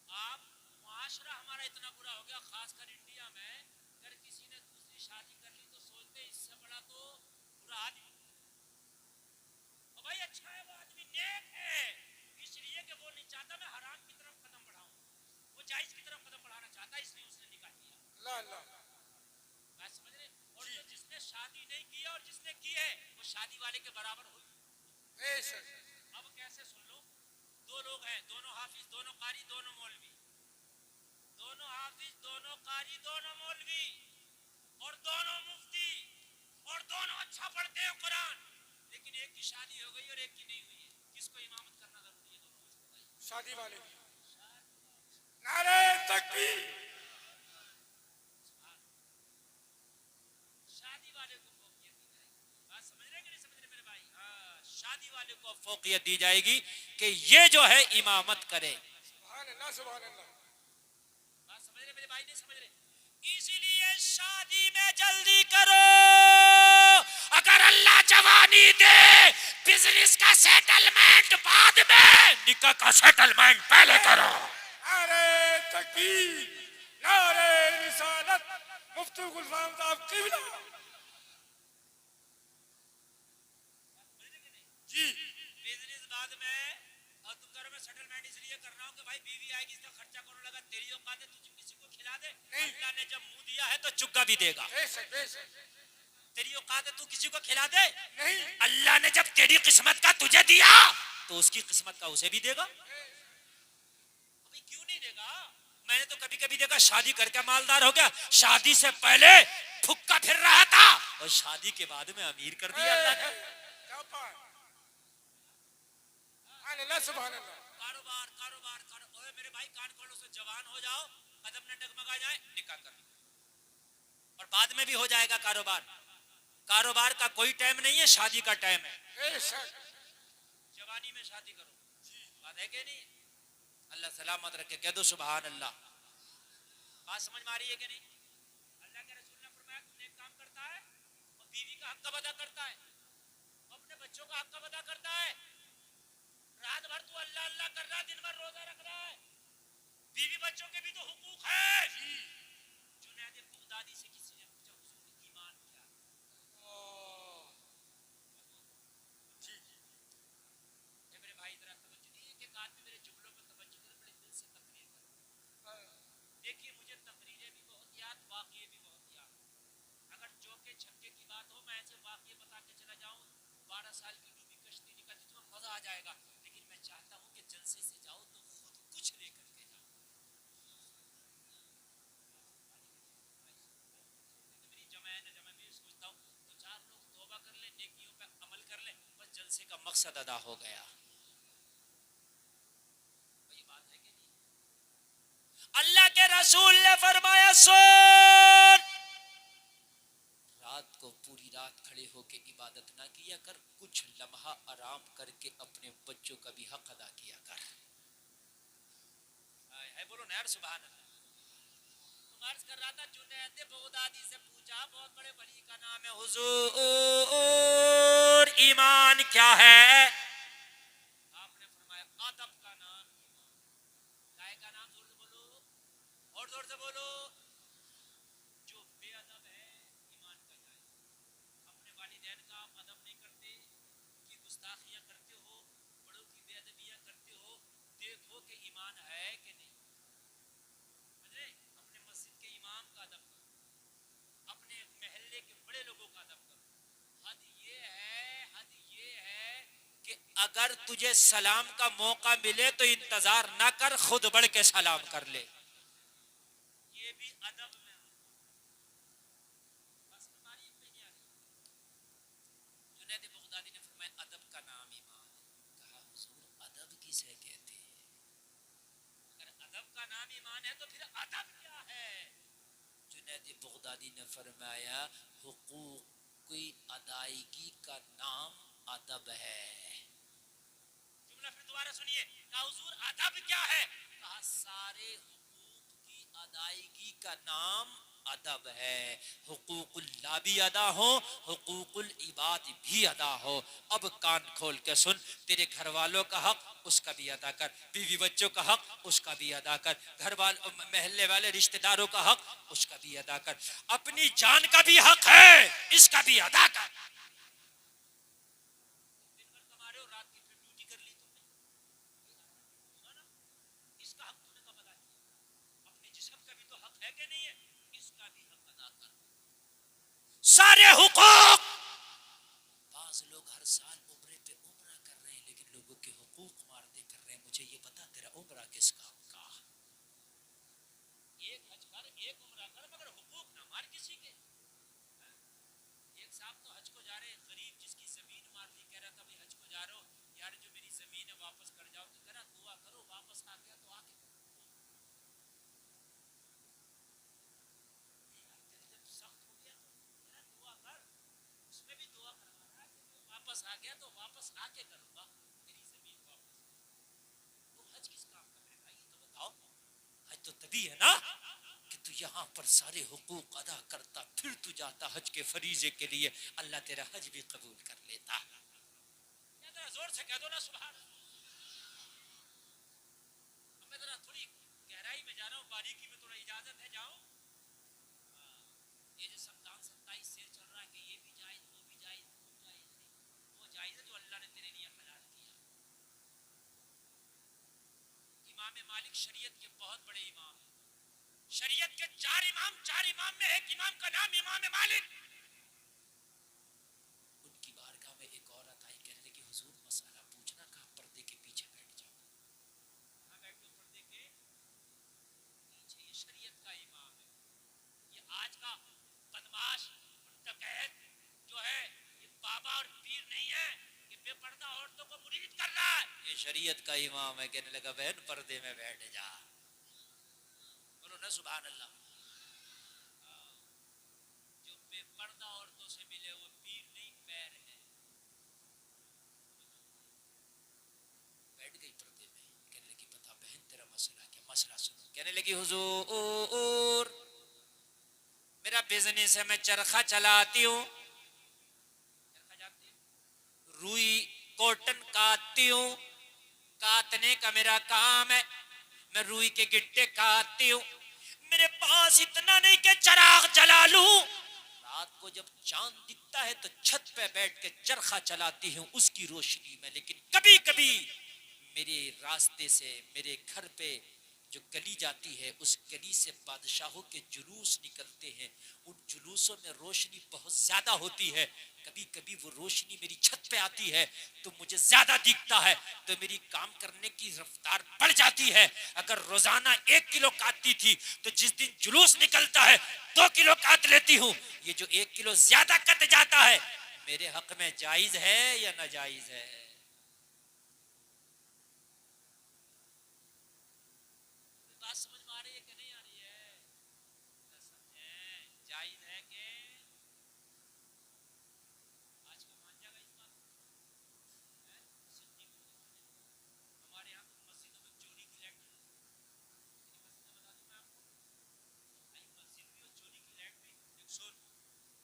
آپ معاشرہ ہمارا اتنا برا ہو گیا, خاص کر انڈیا میں, اگر کسی نے دوسری شادی کر لی تو سوچتے ہیں اس سے بڑا تو برا آدمی. اور بھائی اچھا ہے وہ آدمی نیک ہے, اس لیے کہ وہ نہیں چاہتا میں حرام کی طرف قدم بڑھاؤں, وہ جائز کی طرف قدم بڑھانا چاہتا, اس لیے اس نے نکاح کیا. اللہ اللہ. بات سمجھ رہے؟ اور جو جس نے شادی نہیں کی اور جس نے کی ہے وہ شادی والے کے برابر ہوئی. بے شک. اب کیسے سن لو, 2 لوگ ہیں, دونوں حافظ, دونوں قاری, دونوں مولوی, دونوں حافظ, دونوں قاری, دونوں مولوی, اور دونوں مفتی, اور دونوں اچھا پڑھتے ہیں قرآن, لیکن ایک کی شادی ہو گئی اور ایک کی نہیں ہوئی ہے. کس کو امامت کرنا ضروری ہے دونوں میں سے بتائیے؟ شادی والے. نعرے تکبیر. شادی والے کو فوقیت دی جائے گی. بات سمجھ رہے کہ نہیں سمجھ رہے میرے بھائی؟ شادی والے کو فوقیت دی جائے گی کہ یہ جو ہے امامت کرے. سبحان اللہ, سبحان اللہ. بات سمجھ رہے میرے بھائی نہیں سمجھ رہے؟ اسی لیے شادی میں جلدی کرو. اگر اللہ جوانی دے, بزنس کا سیٹلمنٹ بعد میں, نکاح کا سیٹلمنٹ پہلے کرو. نعرے تکبیر, نعرے رسالت, مفتی غلام صاحب قبلہ. جی بزنس بعد میں, اور تم گھر میں سیٹلمنٹ اس لیے کر رہا ہوں کہ بھائی بیوی آئے گی, اس کا خرچہ کرنے لگا, تیری اوقات ہے, تجھ کسی کو کھلا دے. نہیں. اللہ نے جب منہ دیا ہے تو چگا بھی دے گا. بے شک, بے شک. تیری اوقات ہے تو کسی کو کھلا دے؟ نہیں اللہ نے جب تیری قسمت کا تجھے دیا تو اس کی قسمت کا اسے بھی دے گا. ابھی کیوں نہیں دے گا؟ میں نے تو کبھی کبھی دیکھا شادی کر کے مالدار ہو گیا, شادی سے پہلے پھکا پھر رہا تھا اور شادی کے بعد میں امیر کر دیا اللہ نے. سبحان اللہ سبحان اللہ. کاروبار کاروبار اوے میرے بھائی کان کھولو سے جوان ہو جاؤ, قدم نہ ڈگمگا جائے, نکاح کر لو اور بعد میں بھی ہو جائے گا کاروبار. کاروبار کا کوئی ٹائم نہیں ہے, شادی کا ٹائم ہے. بے شک. جوانی میں شادی کرو, بات ہے کہ نہیں؟ اللہ سلامت رکھے, کہہ دو سبحان اللہ. بات سمجھ میں آ رہی ہے کہ نہیں؟ اللہ کے رسول نے فرمایا تو نیک کام کرتا ہے اور بیوی کا حق کب ادا کرتا ہے, اپنے بچوں کا حق کب ادا کرتا ہے. رات بھر تو اللہ اللہ کر رہا ہے, دن بھر روزہ رکھ رہا ہے, بیوی بچوں کے بھی تو حقوق ہے. جنید بغدادی سے کسی نے پوچھا حضور ایمان کیا ہے؟ اے میرے بھائی ذرا توجہ نہیں, ایک آدمی میرے جملوں میں توجہ کرے, بڑے دل سے تقریر کرے. دیکھیے مجھے تقریریں بھی بہت یاد, واقعے بھی بہت یاد. اگر چوکے چھکے کی بات ہو میں ایسے واقعے بتا کے چلا جاؤں, 12 سال کی ڈوبی کشتی نکلتی تو مزہ آ جائے گا, لیکن میں چاہتا ہوں کہ جلسے سے جاؤ تو خود کچھ لے کر کے جاؤ. میری جمع میں سوچتا ہوں تو 4 لوگ توبہ کر لیں, نیکیوں پہ عمل کر لیں, بس جلسے کا مقصد ادا ہو گیا. وہی بات ہے کہ نہیں؟ اللہ کے رسول نے فرمایا سن, رات کو پوری رات کھڑے ہو کے عبادت نہ کیا کر, کچھ لمحہ آرام کر کے اپنے بچوں کا بھی حق ادا کیا کر. ہے بولو نا یار سبحان اللہ. تم عرض کر رہا تھا جنید بغدادی سے پوچھا, بہت بڑے ولی کا نام ہے, حضور ایمان کیا ہے؟ آپ نے فرمایا ادب کا نام ایمان. گائے کا نام زور سے بولو, اور زور سے بولو. جو بے ادب ہے ایمان کا جائے, اپنے والدین کا آپ ادب نہیں کرتے, ان کی گستاخیاں کرتے ہو, بڑوں کی بے ادبیاں کرتے ہو, دیکھو کہ ایمان ہے کہ نہیں. سمجھے؟ اپنے مسجد کے امام کا ادب کرو, اپنے محلے کے بڑے لوگوں کا ادب کرو. حد یہ ہے کہ اگر تجھے سلام کا موقع ملے تو انتظار نہ کر, خود بڑھ کے سلام کر لے. یہ بھی ادب میں بس ہماری پہ نہیں آ رہی. جنید بغدادی نے فرمایا ادب کا نام ایمان ہے. کہا حضور ادب کسے کہتے ہیں؟ اگر ادب کا نام ایمان ہے تو پھر ادب کیا ہے؟ جنید بغدادی نے فرمایا حقوق کی ادائیگی کا نام ادب ہے. جملہ پھر دوبارہ سنیے, کہا حضور ادب کیا ہے؟ کہا سارے حقوق کی ادائیگی کا نام ادب ہے. حقوق اللہ بھی ادا ہو, حقوق العباد بھی ادا ہو. اب کان کھول کے سن, تیرے گھر والوں کا حق اس کا بھی ادا کر, بیوی بچوں کا حق اس کا بھی ادا کر, گھر والوں محلے والے رشتہ داروں کا حق اس کا بھی ادا کر, اپنی جان کا بھی حق ہے اس کا بھی ادا کر. دن بھر کما رہے ہو, رات کی پھر ڈیوٹی کر لی تم نے, اس کا حق تم نے کب ادا کیا؟ اپنے جسم کا بھی تو حق ہے کہ نہیں ہے, اس کا بھی حق ادا کر. سارے حقوق. بعض لوگ ہر سال عمرے پہ عمرہ کر رہے ہیں لیکن لوگوں کے حقوق مارتے کر رہے ہیں. مجھے یہ بتا تیرا عمرہ کس کام کا؟ ایک حج کر, ایک عمرہ کر, مگر حقوق نہ مار کسی کے. ایک صاحب تو حج کو جا رہے, غریب جس کی زمین مار دی, کہہ رہا تھا بھائی حج کو جا رہا ہو یار, جو میری زمین ہے واپس کر جاؤ. تو کہہ رہا دعا کرو, واپس آ گیا تو آ کے سخت ہو گیا تو دعا کر, اس میں بھی دعا کروا رہا ہے کہ واپس آ گیا تو واپس آ کے کروں گا میری زمین واپس. تو حج کس کام کا میرے بھائی, تو بتاؤ. حج تو تبھی ہے نا کہ تو یہاں پر سارے حقوق ادا کرتا, پھر تو جاتا حج کے فریضے کے لیے, اللہ تیرا حج بھی قبول کر لیتا. ذرا زور سے کہہ دو نا سبحان. اب میں ذرا تھوڑی گہرائی میں جا رہا ہوں, باریکی میں تھوڑا اجازت ہے جاؤں. یہ جو سمدان 27 سے چل رہا ہے کہ یہ بھی جائز وہ بھی جائز وہ جائز نہیں, وہ جائز ہے جو اللہ نے تیرے لیے حلال کیا. امام مالک شریعت کے بہت بڑے امام ہیں, شریعت کے 4 امام میں ایک امام کا نام امام مالک. شریعت کا امام ہے. کہنے لگا بہن پردے میں بیٹھ جا. بولو نا سبحان اللہ. جو بے پردہ عورتوں سے ملے وہ پیر نہیں پیر ہے. بیٹھ گئی پردے میں. کہنے لگی بتا بہن تیرا مسئلہ کیا؟ مسئلہ سنو. کہنے لگی حضور میرا بزنس ہے, میں چرخہ چلاتی ہوں. چرخہ جانتی ہوں؟ روئی کاٹن کاٹتی ہوں. کاٹنے کا میرا کام ہے. میں روئی کے گٹے کاٹتی ہوں. میرے پاس اتنا نہیں کہ چراغ جلا لوں. رات کو جب چاند دکھتا ہے تو چھت پہ بیٹھ کے چرخہ چلاتی ہوں اس کی روشنی میں. لیکن کبھی کبھی میرے راستے سے میرے گھر پہ جو گلی جاتی ہے اس گلی سے بادشاہوں کے جلوس نکلتے ہیں. ان جلوسوں میں روشنی بہت زیادہ ہوتی ہے. کبھی کبھی وہ روشنی میری چھت پہ آتی ہے تو مجھے زیادہ دکھتا ہے, تو میری کام کرنے کی رفتار بڑھ جاتی ہے. اگر روزانہ 1 کلو کاٹتی تھی تو جس دن جلوس نکلتا ہے 2 کلو کاٹ لیتی ہوں. یہ جو 1 کلو زیادہ کٹ جاتا ہے میرے حق میں جائز ہے یا ناجائز ہے؟ بات سمجھ میں آ رہی ہے کہ نہیں آ رہی ہے؟ سمجھیں جائز ہے کہ آج کا مان جائے گا اس بات کو؟ ہمارے یہاں تو مسجدوں میں چوری کی لائٹ مسجد بتا دوں میں آپ کو. مسجد بھی اور چوری کی لائٹ بھی 100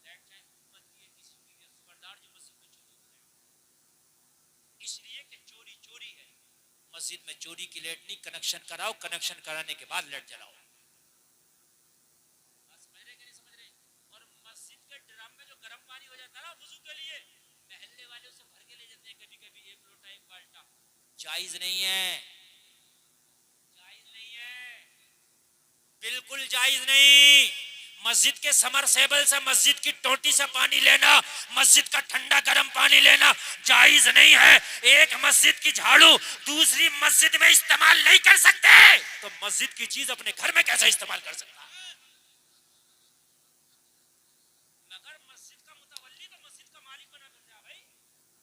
لائٹ چاہے حکومت کی ہے کسی کی بھی خبردار جو مسجد میں چوری کی لائٹ, اس لیے کہ چوری چوری ہے. مسجد میں چوری کی لائٹ نہیں, کنیکشن کراؤ, کنیکشن کرانے کے بعد لائٹ جلاؤ. سمجھ رہے کہ نہیں سمجھ رہے؟ اور مسجد کے ڈرم میں جو گرم پانی ہو جاتا ہے نا وضو کے لیے, محلے والے اسے بھر کے لے جاتے ہیں کبھی کبھی 1 لوٹا 1 بالٹا. جائز نہیں ہے, جائز نہیں ہے, بالکل جائز نہیں. مسجد کے سمر سیبل سے, مسجد کی ٹوٹی سے پانی لینا, مسجد کا ٹھنڈا گرم پانی لینا جائز نہیں ہے. ایک مسجد کی جھاڑو دوسری مسجد میں استعمال نہیں کر سکتے تو مسجد کی چیز اپنے گھر میں کیسے استعمال کر سکتا؟ مگر مسجد کا متولی تو مسجد کا مالک بنا کر جا بھائی.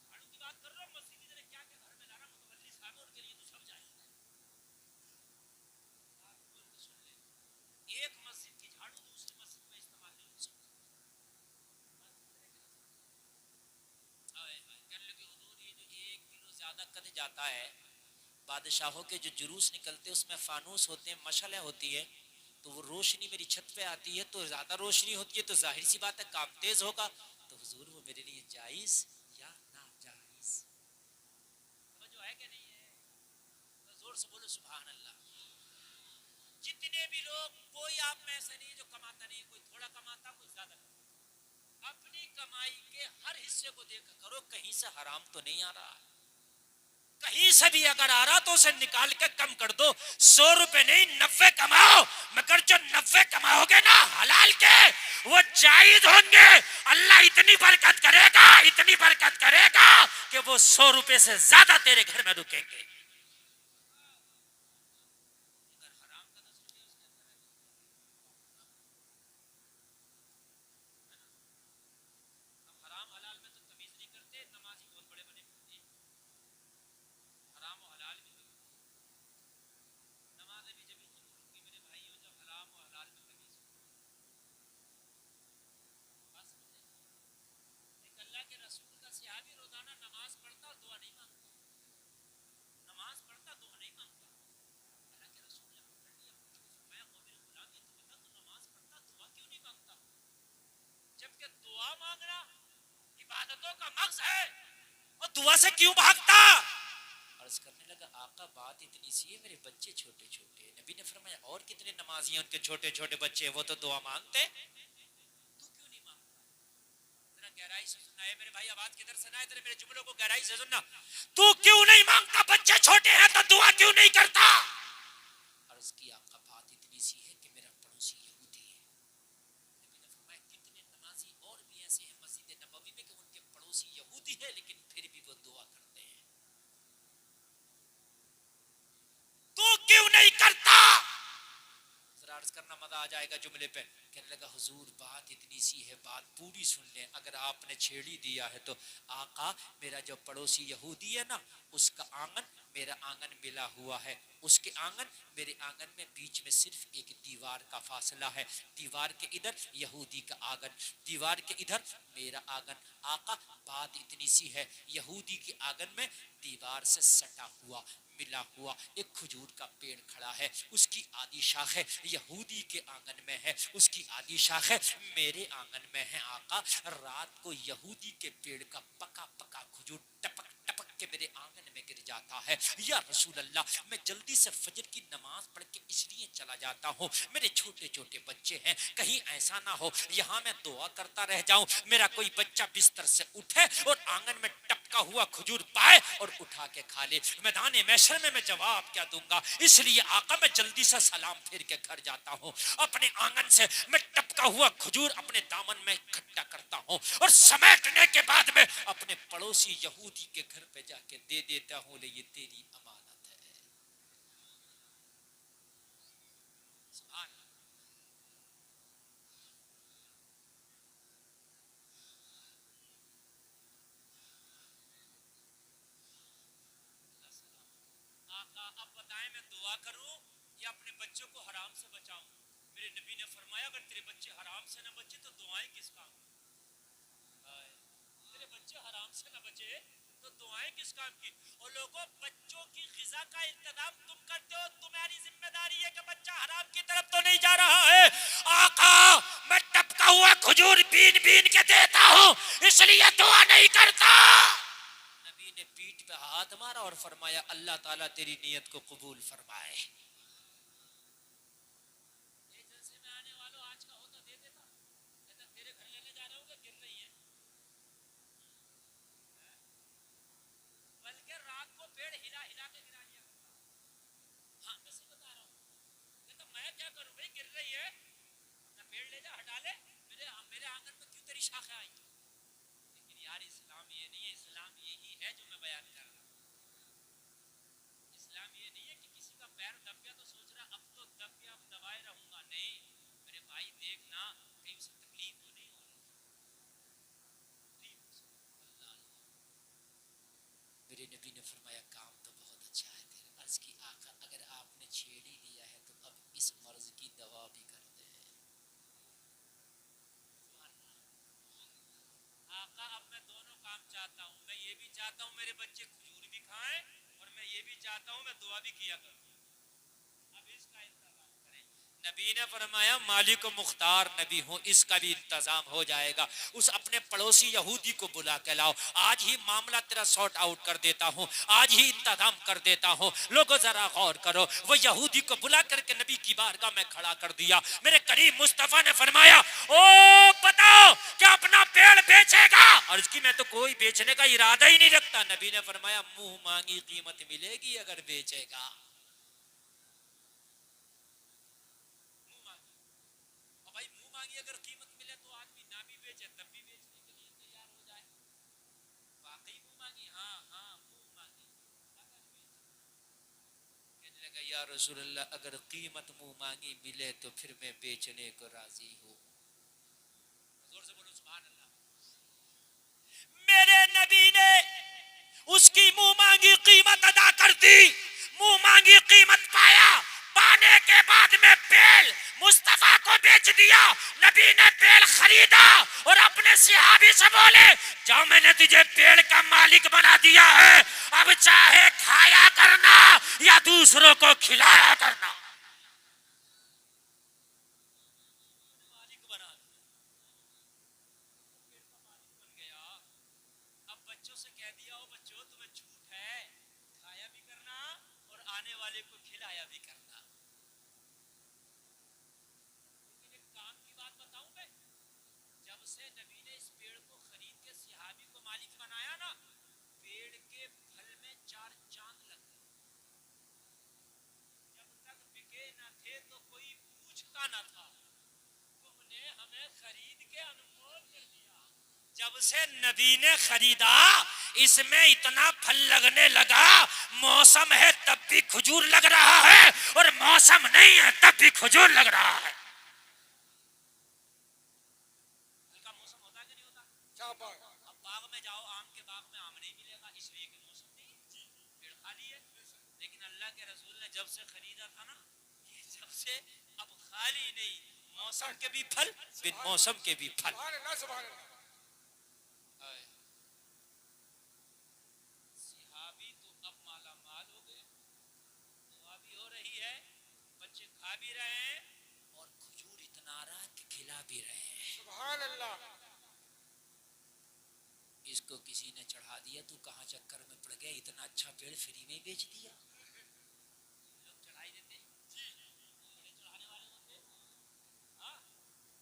جھاڑو کی بات کر رہا ہوں, مسجد نے کیا کیا گھر میں لانا متولی صاحب, ان کے لیے تو سب جائز ہے. ایک مسجد کی جھاڑو دوسری مسجد میں استعمال نہیں ہو سکتا. کہنے لگے حضور یہ جو 1 کلو زیادہ کٹ جاتا ہے, بادشاہوں کے جو جلوس نکلتے اس میں فانوس ہوتے ہیں, مشعلیں ہوتی ہے, تو وہ روشنی میری چھت پہ آتی ہے تو زیادہ روشنی ہوتی ہے تو ظاہر سی بات ہے کام تیز ہوگا. تو حضور وہ میرے لیے جائز یا ناجائز؟ جو ہے کہ نہیں ہے؟ تو زور سے بولو سبحان اللہ. جتنے بھی لوگ, کوئی آپ میں ایسا نہیں جو کماتا نہیں, کوئی تھوڑا کماتا کوئی زیادہ کماتا, اپنی کمائی کے ہر حصے کو دیکھا کرو کہیں سے حرام تو نہیں آ رہا. کہیں سے بھی اگر آ رہا تو اسے نکال کے کم کر دو. 100 روپے نہیں 90 کماؤ, مگر جو 90 کماؤ گے نا حلال کے وہ جائز ہوں گے. اللہ اتنی برکت کرے گا, اتنی برکت کرے گا کہ وہ 100 روپے سے زیادہ تیرے گھر میں رکیں گے. حرام حلال میں تو تمیز نہیں کرتے, نمازی بہت بڑے بنے پھرتے ہیں. حرام و حلال بھی نمازیں بھی جب ضرور ہوگی میرے بھائیوں جب حرام و حلال میں تمیز ہو. بات سمجھے؟ ایک اللہ کے رسول کا صحابی روزانہ نماز پڑھتا اور دعا نہیں مانگتا. نماز پڑھتا دعا نہیں مانگتا. اللہ کے رسول نے پکڑ لیا, پوچھ کے فرمایا او میرے غلام یہ تو بتا, تو نماز پڑھتا دعا کیوں نہیں مانگتا؟ جبکہ دعا مانگنا عبادتوں کا مغز ہے, اور دعا سے کیوں بھاگتا؟ عرض کرنے لگا آقا بات اتنی سی ہے, میرے بچے چھوٹے چھوٹے. نبی نے فرمایا اور کتنے نمازی ہیں ان کے چھوٹے چھوٹے بچے, وہ تو دعا مانگتے, تو کیوں نہیں مانگتا؟ ذرا گہرائی سے سننا ہے میرے بھائی, آواز کدھر سنا ہے, میرے جملوں کو گہرائی سے سننا. تو کیوں نہیں مانگتا؟ بچے چھوٹے ہیں تو دعا کیوں نہیں کرتا؟ عرض کی آقا بات اتنی سی ہے کہ میرا پڑوسی یہودی ہے. نبی نے فرمایا کتنے نمازی اور بھی ایسے ہیں مسجد نبوی میں کہ ان کے پڑوسی یہودی ہے لیکن پھر بھی وہ دعا کرتے ہیں. تو کیوں نہیں کرتا؟ ذرا عرض کرنا مدد بندہ آ جائے گا جملے پہ. کہنے لگا حضور بات اتنی سی ہے, بات پوری سن لیں, اگر آپ نے چھیڑی دیا ہے تو آقا میرا جو پڑوسی یہودی ہے نا اس کا آنگن میرا آنگن ملا ہوا ہے, اس کے آنگن میرے آنگن میں بیچ میں صرف ایک دیوار کا فاصلہ ہے, دیوار کے ادھر یہودی کا آنگن, دیوار کے ادھر میرا آنگن. آقا بات اتنی سی ہے, یہودی کے آنگن میں دیوار سے سٹا ہوا ملا ہوا ایک کھجور کا پیڑ کھڑا ہے, اس کی آدھی شاخیں یہودی کے آنگن میں ہے, اس کی آدھی شاخیں میرے آنگن میں ہے. آقا رات کو یہودی کے پیڑ کا پکا پکا کھجور ٹپک ٹپک کے میرے آنگن میں گر جاتا ہے. یا رسول اللہ میں جلدی سے فجر کی نماز پڑھ کے اس لیے چلا جاتا ہوں, میرے چھوٹے چھوٹے بچے ہیں, کہیں ایسا نہ ہو یہاں میں دعا کرتا رہ جاؤں, میرا کوئی بچہ بستر سے اٹھے اور آنگن میں ٹپکا ہوا کھجور پائے اور اٹھا کے کھا لے, میدان محشر میں جواب کیا دوں گا. اس لیے آقا میں جلدی سے سلام پھیر کے گھر جاتا ہوں, اپنے آنگن سے میں ٹپکا ہوا کھجور اپنے دامن میں اکٹھا کرتا ہوں اور سمیٹنے کے بعد میں اپنے پڑوسی یہودی کے گھر پہ جا کے دے دیتا ہوں, لے یہ تیری امانت ہے. سبحان اللہ. آقا اب بتائیں میں دعا کروں یا اپنے بچوں کو حرام سے بچاؤں. میرے نبی نے فرمایا اگر تیرے بچے حرام سے نہ بچے تو دعائیں کس کام کی. تیرے بچے حرام سے نہ بچے تو دعائیں کس کام کی. اور لوگوں بچوں کی غذا کا انتظام تم کرتے ہو, تمہاری ذمہ داری ہے کہ بچہ حرام کی طرف تو نہیں جا رہا ہے. آقا میں ٹپکا ہوا کھجور بین بین کے دیتا ہوں اس لیے دعا نہیں کرتا. نبی نے پیٹھ پہ ہاتھ مارا اور فرمایا اللہ تعالیٰ تیری نیت کو قبول فرمائے. یہ جلسے میں آنے والوں آج کا ہوتا دے دیتا, کہتا تیرے گھر لینے جا رہا ہوں کہ گر رہی ہے, بلکہ رات کو پیڑ ہلا ہلا کے گرا لیا کرتا. ہاں میں سے بتا رہا ہوں, کہتا میں کیا کروں بھائی گر رہی ہے, اپنا پیڑ لے جا ہٹا لے, میرے آنگن میں کیوں تیری شاخیں آئی. لیکن یار اسلام یہ نہیں ہے, اسلام یہی ہے جو میں بیان کر رہا ہوں. اسلام یہ نہیں ہے کہ کسی کا پیر دب گیا تو سوچ رہا اب تو دب گیا اب دبائے رہوں گا. نہیں میرے بھائی دیکھنا کہیں اسے تکلیف تو نہیں ہو رہی. اللہ میرے نبی نے فرمایا کام تو بہت اچھا ہے تیرا. عرض کی آقا اگر آپ نے چھیڑ ہی لیا ہے تو اب اس مرض کی دوا بھی کرتے ہیں. آقا اب میں دونوں کام چاہتا ہوں, میں یہ بھی چاہتا ہوں میرے بچے کھجور بھی کھائیں اور میں یہ بھی چاہتا ہوں میں دعا بھی کیا کروں. اب اس کا انتظام کریں. نبی نے فرمایا مالک و مختار نبی ہوں, اس کا بھی انتظام ہو جائے گا. اس اپنے پڑوسی یہودی کو بلا کے لاؤ, آج ہی معاملہ تیرا سارٹ آؤٹ کر دیتا ہوں, آج ہی انتظام کر دیتا ہوں. لوگوں ذرا غور کرو, وہ یہودی کو بلا کر کے نبی کی بارگاہ میں کھڑا کر دیا. میرے کریم مصطفیٰ نے فرمایا او بتاؤ کیا اپنا پیڑ بیچے گا. عرض کی میں تو کوئی بیچنے کا ارادہ ہی نہیں رکھتا. نبی نے فرمایا منہ مانگی قیمت ملے گی اگر بیچے گا. بھائی منہ مانگی اگر قیمت ملے تو آدمی نہ بھی بیچے تب بھی بیچنے کے لیے تیار ہو جائے. واقعی منہ مانگی, ہاں ہاں منہ مانگی اگر بیچے. کہنے لگا یا رسول اللہ اگر قیمت منہ مانگی ملے تو پھر میں بیچنے کو راضی ہوں. زور سے بولو سبحان اللہ. میرے نبی نے اس کی منہ مانگی قیمت ادا کر دی, منہ مانگی قیمت پایا, پانے کے بعد میں بیل مصطفیٰ کو بیچ دیا. نبی نے بیل خریدا اور اپنے صحابی سے بولے جاؤ میں نے تجھے بیل کا مالک بنا دیا ہے, اب چاہے کھایا کرنا یا دوسروں کو کھلایا کرنا. مالک بنا دیا, بیل کا مالک بن گیا. اب بچوں سے کہہ دیا ہو بچوں تمہیں جھوٹ ہے, کھایا بھی کرنا اور آنے والے کو کھلایا بھی کرنا. لیکن ایک کام کی بات بتاؤں میں, جب سے نبی نے اس پیڑ کو خرید کے صحابی کو مالک بنایا نا, پیڑ کے پھل میں 4 چاند لگ گئے. جب تک بکے نہ تھے تو کوئی پوچھتا نہ تھا, تم نے ہمیں خرید کے انمول کر دیا. جب سے نبی نے خریدا اس میں اتنا پھل لگنے لگا, موسم ہے تب بھی کھجور لگ رہا ہے اور موسم نہیں ہے تب بھی کھجور لگ رہا ہے. باغ میں جاؤ، آم کے باغ میں آم نہیں ملے گا، اس لیے کہ موسم نہیں ہے، پیڑ خالی ہے. لیکن اللہ کے رسول نے جب سے خریدا تھا نا، یہ جب سے اب خالی نہیں، موسم کے بھی پھل، بن موسم کے بھی پھل. سبحان اللہ سبحان اللہ. صحابی تو اب مالا مال ہو گئے، دعا بھی ہو رہی ہے، بچے کھا بھی رہے ہیں، اور کھجور اتنا رہا کہ کھلا بھی رہے ہیں. سبحان اللہ. اس کو کسی نے چڑھا دیا، تو کہاں چکر میں پڑ گیا، اتنا اچھا پیڑ فری میں بیچ دیا. لوگ چڑھائی دیتے بڑے چڑھانے والے ہوتے، ہاں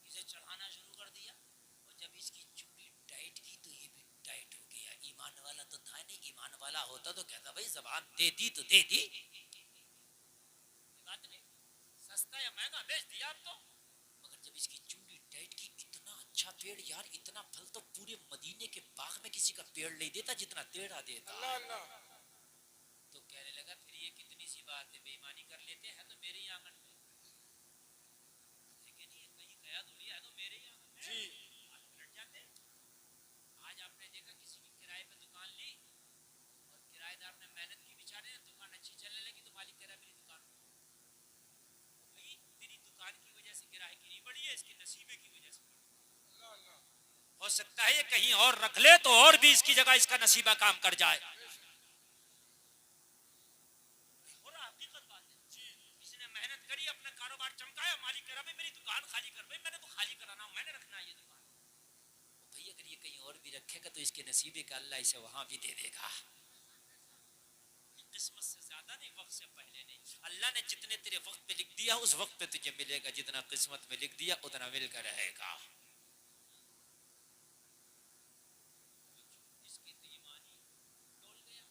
اسے چڑھانا شروع کر دیا، اور جب اس کی چوڑی ٹائٹ کی تو یہ بھی ٹائٹ ہو گیا. ایمان والا تو تھا نہیں، ایمان والا ہوتا تو کہتا بھائی زبان دے دی تو دے دی، بات نہیں سستا یا مہنگا بیچ دیا آپ تو. مگر جب اس کی چوڑی ٹائٹ کی، اتنا اچھا پیڑ یار، اتنا پھل تو پورے مدینے کے باغ میں کسی کا پیڑ نہیں دیتا جتنا ٹیڑھا دیتا. اللہ اللہ. تو کہنے لگا پھر یہ کتنی سی بات ہے، بے ایمانی کر لیتے ہیں تو میرے ہی آنگن میں، لیکن یہ کہیں گیا تھوڑی ہے، تو میرے ہی آنگن میں جی. لٹ جاتے. آج آپ نے دیکھا کسی کی کرائے پہ دکان لی، اور کرایہ دار نے محنت کی بیچارے، دکان اچھی چلنے لگی تو مالک کہہ رہا میری دکان بھائی تیری دکان کی وجہ سے کرایہ کی نہیں بڑھی ہے، اس کے نصیبے کی وجہ سے بڑھی. اللہ اللہ. ہو سکتا ہے یہ کہیں اور رکھ لے تو اور بھی اس کی جگہ اس کا نصیبہ کام کر جائے. اور حقیقت بات ہے، کسی نے محنت کری، اپنا کاروبار چمکایا، مالک کہہ رہا بھائی میری دکان خالی کر. بھائی میں نے تو خالی کرانا، میں نے رکھنا ہے یہ دکان. بھائی اگر یہ کہیں اور بھی رکھے گا تو اس کے نصیبے کا اللہ اسے وہاں بھی دے دے گا. قسمت سے زیادہ نہیں، وقت سے پہلے نہیں. اللہ نے جتنے تیرے وقت پہ لکھ دیا اس وقت پہ تجھے ملے گا، جتنا قسمت میں لکھ دیا اتنا مل کر رہے گا. اس کی تو ایمانی ڈول گیا،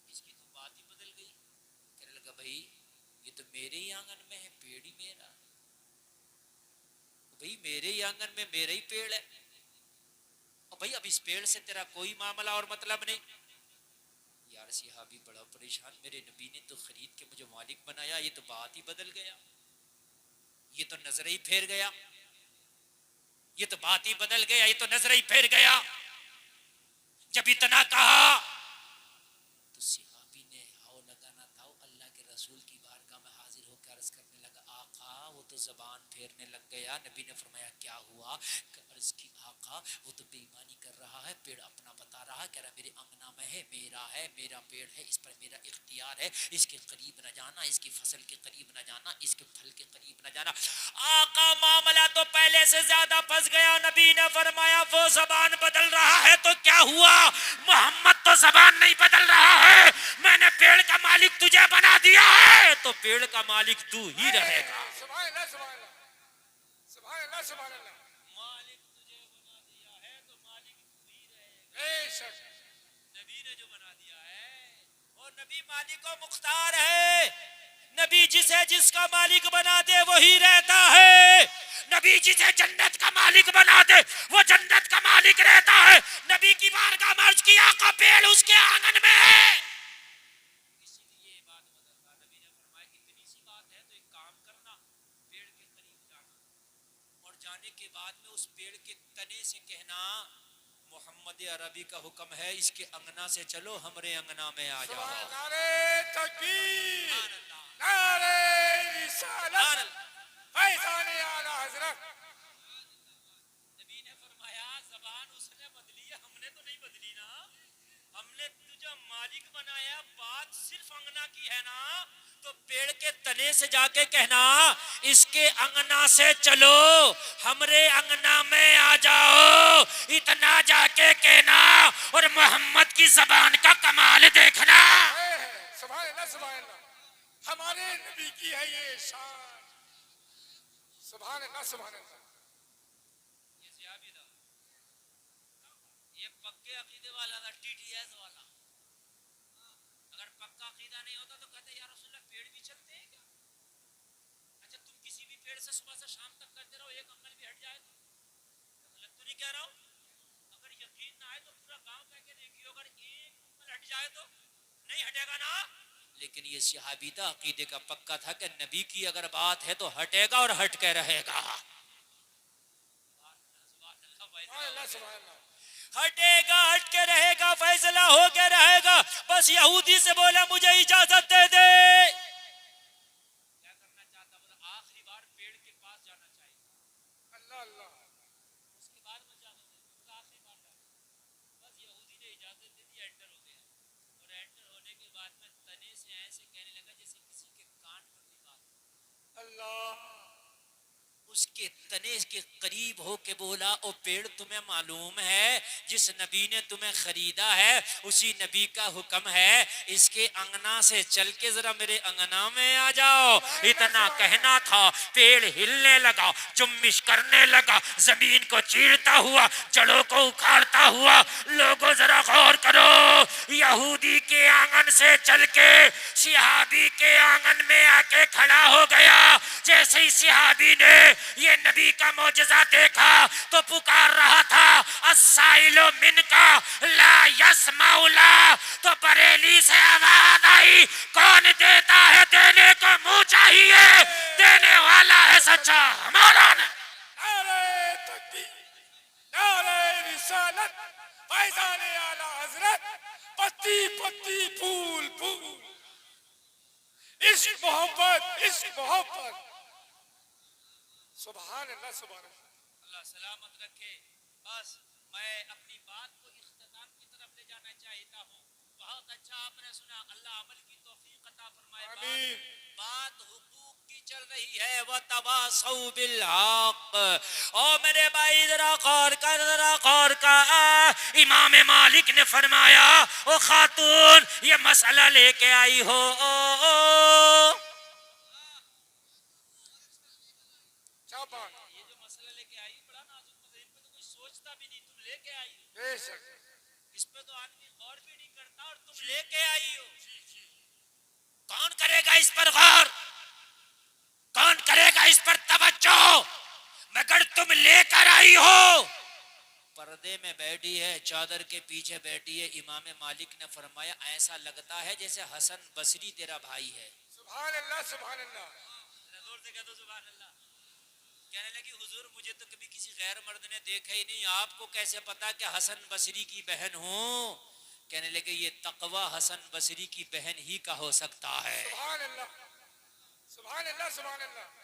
اس کی تو بات ہی بدل گئی. کہنے لگا بھائی یہ تو میرے ہی آنگن میں ہے، پیڑ ہی میرا. بھائی میرے ہی آنگن میں میرا ہی پیڑ ہے، اور بھائی اب اس پیڑ سے تیرا کوئی معاملہ اور مطلب نہیں. یار صحابی بڑا پریشان، میرے نبی نے تو خرید کے مجھے مالک بنایا، یہ تو بات ہی بدل گیا، یہ تو نظر ہی پھیر گیا، یہ تو بات ہی بدل گیا، یہ تو نظر ہی پھیر گیا. جب اتنا کہا تو صحابی نے ہاؤ لگانا تھا، اللہ کے رسول کی بارگاہ میں حاضر ہو کے عرض کرنے لگا آقا وہ تو زبان پھیرنے لگ گیا. نبی نے فرمایا کیا ہوا؟ عرض کی آقا وہ تو بے ایمانی کر رہا ہے، پیڑ اپنا بتا رہا ہے، کہہ رہا میرے انگنا میں ہے، میرا پیڑ ہے، اس پر میرا اختیار ہے، اس کے قریب نہ جانا، اس کی فصل کے قریب نہ جانا، اس کے پھل کے قریب نہ جانا. آقا معاملہ تو پہلے سے زیادہ پھنس گیا. نبی نے فرمایا وہ زبان بدل رہا ہے تو کیا ہوا، محمد تو زبان نہیں بدل رہا ہے، میں نے پیڑ کا مالک تجھے بنا دیا ہے تو پیڑ کا مالک تو ہی رہے گا. سبحان اللہ سبحان اللہ. سبحان اللہ سبحان اللہ. مالک تجھے بنا دیا ہے تو مالک تو ہی رہے گا. بے شک. نبی نے جو بنا دیا ہے، اور نبی مالک و مختار ہے. نبی جسے جس کا مالک بنا دے وہی رہتا ہے. نبی جسے جنت کا مالک بنا دے وہ جنت کا مالک رہتا ہے. نبی کی بارگاہ میں عرض کیا آقا پیڑ اس کے آنگن میں ہے، اسی لیے بات بدلتا. نبی نے فرمایا اتنی سی بات ہے تو ایک کام کرنا، پیڑ کے قریب جانا، اور جانے کے بعد میں اس پیڑ کے تنے سے کہنا محمد عربی کا حکم ہے اس کے انگنا سے چلو، ہمارے انگنا میں آ جاؤ. نعرے تکبیر، سبحان اللہ، نعرے سبحان رسالت، اللہ. فیضان اعلی حضرت. نبی نے فرمایا زبان اس نے بدلی ہے، ہم نے تو نہیں بدلی نا. ہم نے تجھے مالک بنایا، بات صرف انگنا کی ہے نا. تو پیڑ کے تنے سے جا کے کہنا اس کے انگنا سے چلو، ہمارے انگنا میں آ جاؤ، اتنا جا کے کہنا. اور محمد کی زبان کا کمال دیکھنا. سبحان اللہ سبحان اللہ. ہمارے نبی کی ہے یہ شان. سبحان اللہ سبحان اللہ. یہ صحابی تھا، یہ پکے عقیدے والا تھا، ٹی ٹی ایس والا. اگر پکا عقیدہ نہیں ہوتا تو کہتے یا رسول اللہ پیڑ بھی چلتے ہیں کیا؟ اچھا تم کسی بھی پیڑ سے صبح سے شام تک کرتے رہو، ایک انگل بھی ہٹ جائے تو غلط تو نہیں کہہ رہا ہوں؟ اگر یقین نہ آئے تو پورا گاؤں کہہ کے دیکھیو، اگر ایک انگل ہٹ جائے تو نہیں ہٹے گا نا. لیکن یہ صحابی تھا، عقیدے کا پکا تھا کہ نبی کی اگر بات ہے تو ہٹے گا اور ہٹ کے رہے گا. سبحان اللہ سبحان اللہ. ہٹے گا ہٹ کے رہے گا فیصلہ ہو کے رہے گا بس یہودی سے بولا مجھے اجازت دے دے کیا کرنا چاہتا بولا آخری بار پیڑ کے پاس جانا چاہیے اللہ اللہ اس کے بعد مجھے اجازت دے بولا آخری بار جانا بس یہودی نے اجازت دے دی انٹر ہو گیا اور انٹر ہونے کے بعد میں تنے سے ایسے کہنے لگا جیسے کسی کے کان پر بھی بات اللہ اس کے تنے کے قریب ہو کے بولا او پیڑ تمہیں معلوم ہے جس نبی نے تمہیں خریدا ہے اسی نبی کا حکم ہے اس کے انگنا سے چل کے ذرا میرے انگنا میں آ جاؤ اتنا کہنا تھا پیڑ ہلنے لگا جمش کرنے لگا زمین کو چیرتا ہوا جڑوں کو اکھاڑتا ہوا لوگوں ذرا غور کرو یہودی کے آنگن سے چل کے صحابی کے آنگن میں آ کے کھڑا ہو گیا جیسے ہی صحابی نے یہ نبی کا معجزہ دیکھا تو پکار رہا تھا السائل من کا لا یسمع لا تو بریلی سے آواز آئی کون دیتا ہے دینے کو منہ چاہیے دینے والا ہے سچا ہمارا نے نعرہ تکبیر نعرہ رسالت فیضان اعلی حضرت پتی پتی پھول پھول عشق محبت سبحان اللہ سبحان اللہ اللہ سلامت رکھے بس میں اپنی بات کو اختتام کی طرف لے جانا چاہتا ہوں بہت اچھا آپ نے سنا اللہ عمل کی توفیق عطا فرمائے آمین بات حقوق کی چل رہی ہے وَتَوَاصَوْا بِالْحَقِّ او میرے بھائی ذرا غور کر امام مالک نے فرمایا او خاتون یہ مسئلہ لے کے آئی ہو کیا بات یہ جو مسئلہ لے کے آئی بڑا نازک مسئلہ ان پہ تو کوئی سوچتا بھی نہیں تم لے کے آئی ہو بے شک اس پہ تو آدمی غور بھی نہیں کرتا اور تم لے کے آئی ہو کون کرے گا اس پر غور کون کرے گا اس پر توجہ مگر تم لے کر آئی ہو پردے میں بیٹھی ہے چادر کے پیچھے بیٹھی ہے امام مالک نے فرمایا ایسا لگتا ہے جیسے حسن بصری تیرا بھائی ہے سبحان اللہ سبحان اللہ زور سے کہہ دو سبحان اللہ کہنے لگی حضور مجھے تو کبھی کسی غیر مرد نے دیکھا ہی نہیں آپ کو کیسے پتا کہ حسن بصری کی بہن ہوں کہنے لگے یہ تقوی حسن بصری کی بہن ہی کا ہو سکتا ہے سبحان اللہ سبحان اللہ سبحان اللہ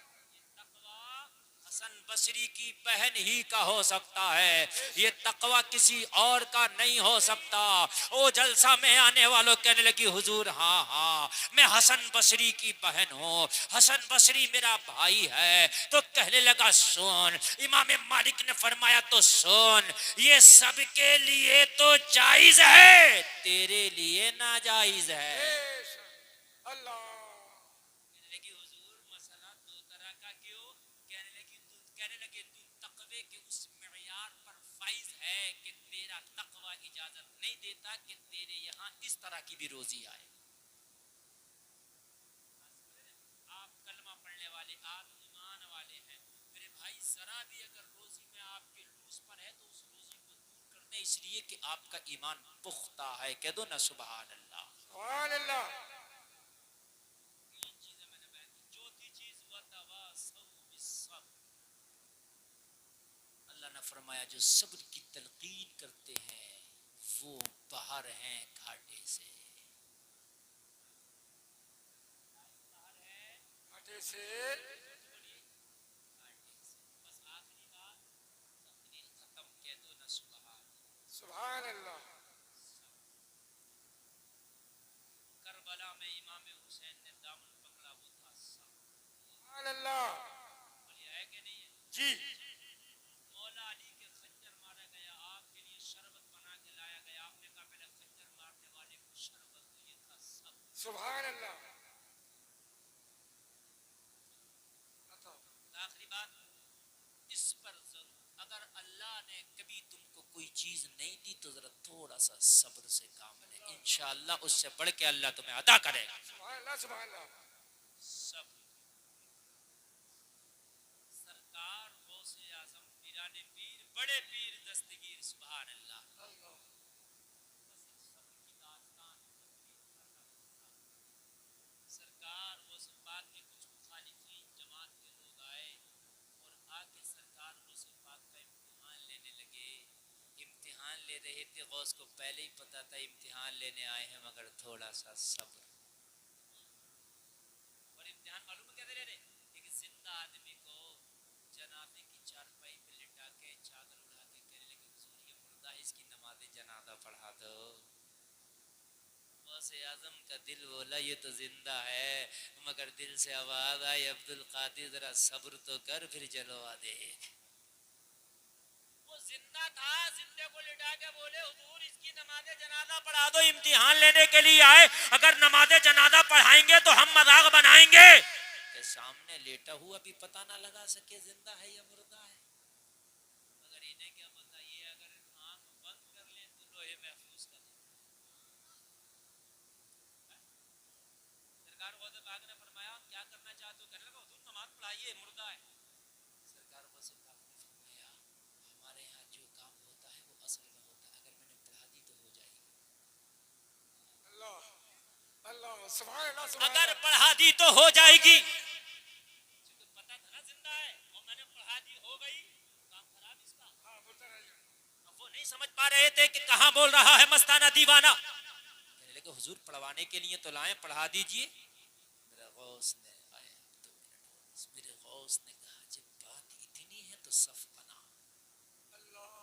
حسن بصری کی بہن ہی کا ہو سکتا ہے یہ تقوی کسی اور کا نہیں ہو سکتا او جلسہ میں آنے والوں کہنے لگی حضور ہاں میں حسن بصری کی بہن ہوں حسن بصری میرا بھائی ہے تو کہنے لگا سن امام مالک نے فرمایا تو سن یہ سب کے لیے تو جائز ہے تیرے لیے ناجائز ہے بے شک اللہ تقوی کے اس معیار پر فائز ہے کہ تیرا تقوی اجازت نہیں دیتا کہ تیرے یہاں اس طرح کی بھی روزی آئے آپ کلمہ پڑھنے والے آپ ایمان والے ہیں میرے بھائی ذرا بھی اگر روزی میں آپ کے لوز پر ہے تو اس روزی کو دور کر دیں اس لیے کہ آپ کا ایمان پختہ ہے کہہ دو نا سبحان اللہ سبحان اللہ تین چیزیں میں نے بیان کی چوتھی چیز وَتَوَاصَوْا بِالصَّبْرِ اللہ نے فرمایا جو صبر کی تلقین کرتے ہیں وہ باہر ہیں گھاٹے سے گھاٹے سے بس آخری بات تقریر ختم کہہ دو نا سبحان اللہ کربلا میں امام حسین نے دامن پکڑا وہ تھا سبحان اللہ بولیے ہے کہ نہیں ہے جی مولا علی کے خنجر مارا گیا آپ کے لیے شربت بنا کے لایا گیا آپ نے کہا پہلے خنجر مارنے والے کو شربت دو یہ تھا سبحان اللہ آخری بات اس پر ضرور اگر اللہ نے کبھی تم کو کوئی چیز نہیں دی تو ذرا تھوڑا سا صبر سے کام لے انشاءاللہ اس سے بڑھ کے اللہ تمہیں عطا کرے گا سبحان اللہ سبحان اللہ صبر سرکار غوث اعظم پیران پیر بڑے پیر دستگیر سبحان اللہ بس ایک صبر کی داستان سرکار غوث پاک کے کچھ مخالفین جماعت کے لوگ آئے اور آ کے سرکار غوث پاک کا امتحان لینے لگے امتحان لے رہے تھے غوث کو پہلے ہی پتا تھا امتحان لینے آئے ہیں مگر تھوڑا سا صبر. اور امتحان معلوم کیا دے رہے ہیں؟ ایک زندہ آدمی کو جنازے کی چارپائی پہ لٹا کے چادر اڑا کے کہنے لگے حضور یہ مردہ ہے اس کی نماز جنازہ پڑھا دو. غوث اعظم کا دل بولا یہ تو زندہ ہے مگر دل سے آواز آئی عبد القادر ذرا صبر تو کر پھر جلوا دے. وہ زندہ تھا زندے کو لٹا کے بولے حضور اس کی نماز جنازہ پڑھا دو امتحان لینے کے لیے آئے اگر نماز جنازہ پڑھائیں گے تو ہم مذاق بنائیں گے. کہ سامنے لیٹا ہوا بھی پتہ نہ لگا سکے زندہ ہے یا مردہ ہے. مگر انہیں کیا پتا یہ اگر آنکھ بند کر لیں تو لوہے محفوظ کر لیں. سرکار غوث پاک نے فرمایا کیا کرنا چاہتے ہو؟ کہنے لگا حضور نماز پڑھائیے مردہ ہے. سرکار غوث پاک نے فرمایا ہمارے ہاں جو کام ہوتا ہے وہ اصل میں ہوتا ہے اگر میں نے پڑھا دی تو ہو جائے گی. اللہ اللہ سبحان اللہ سبحان اگر اللہ. پڑھا دی تو ہو جائے گی. کیونکہ پتا تھا نا زندہ ہے اور میں نے پڑھا دی ہو گئی کام خراب اس کا. ہاں بولتا رہے. اب وہ نہیں سمجھ پا رہے تھے کہ کہاں بول رہا ہے مستانہ دیوانہ. کہنے لگے حضور پڑھوانے کے لیے تو لائیں پڑھا دیجئے. میرے غوث نے آئے 2 منٹ میرے غوث نے کہا جب بات اتنی ہے تو صف بنا. اللہ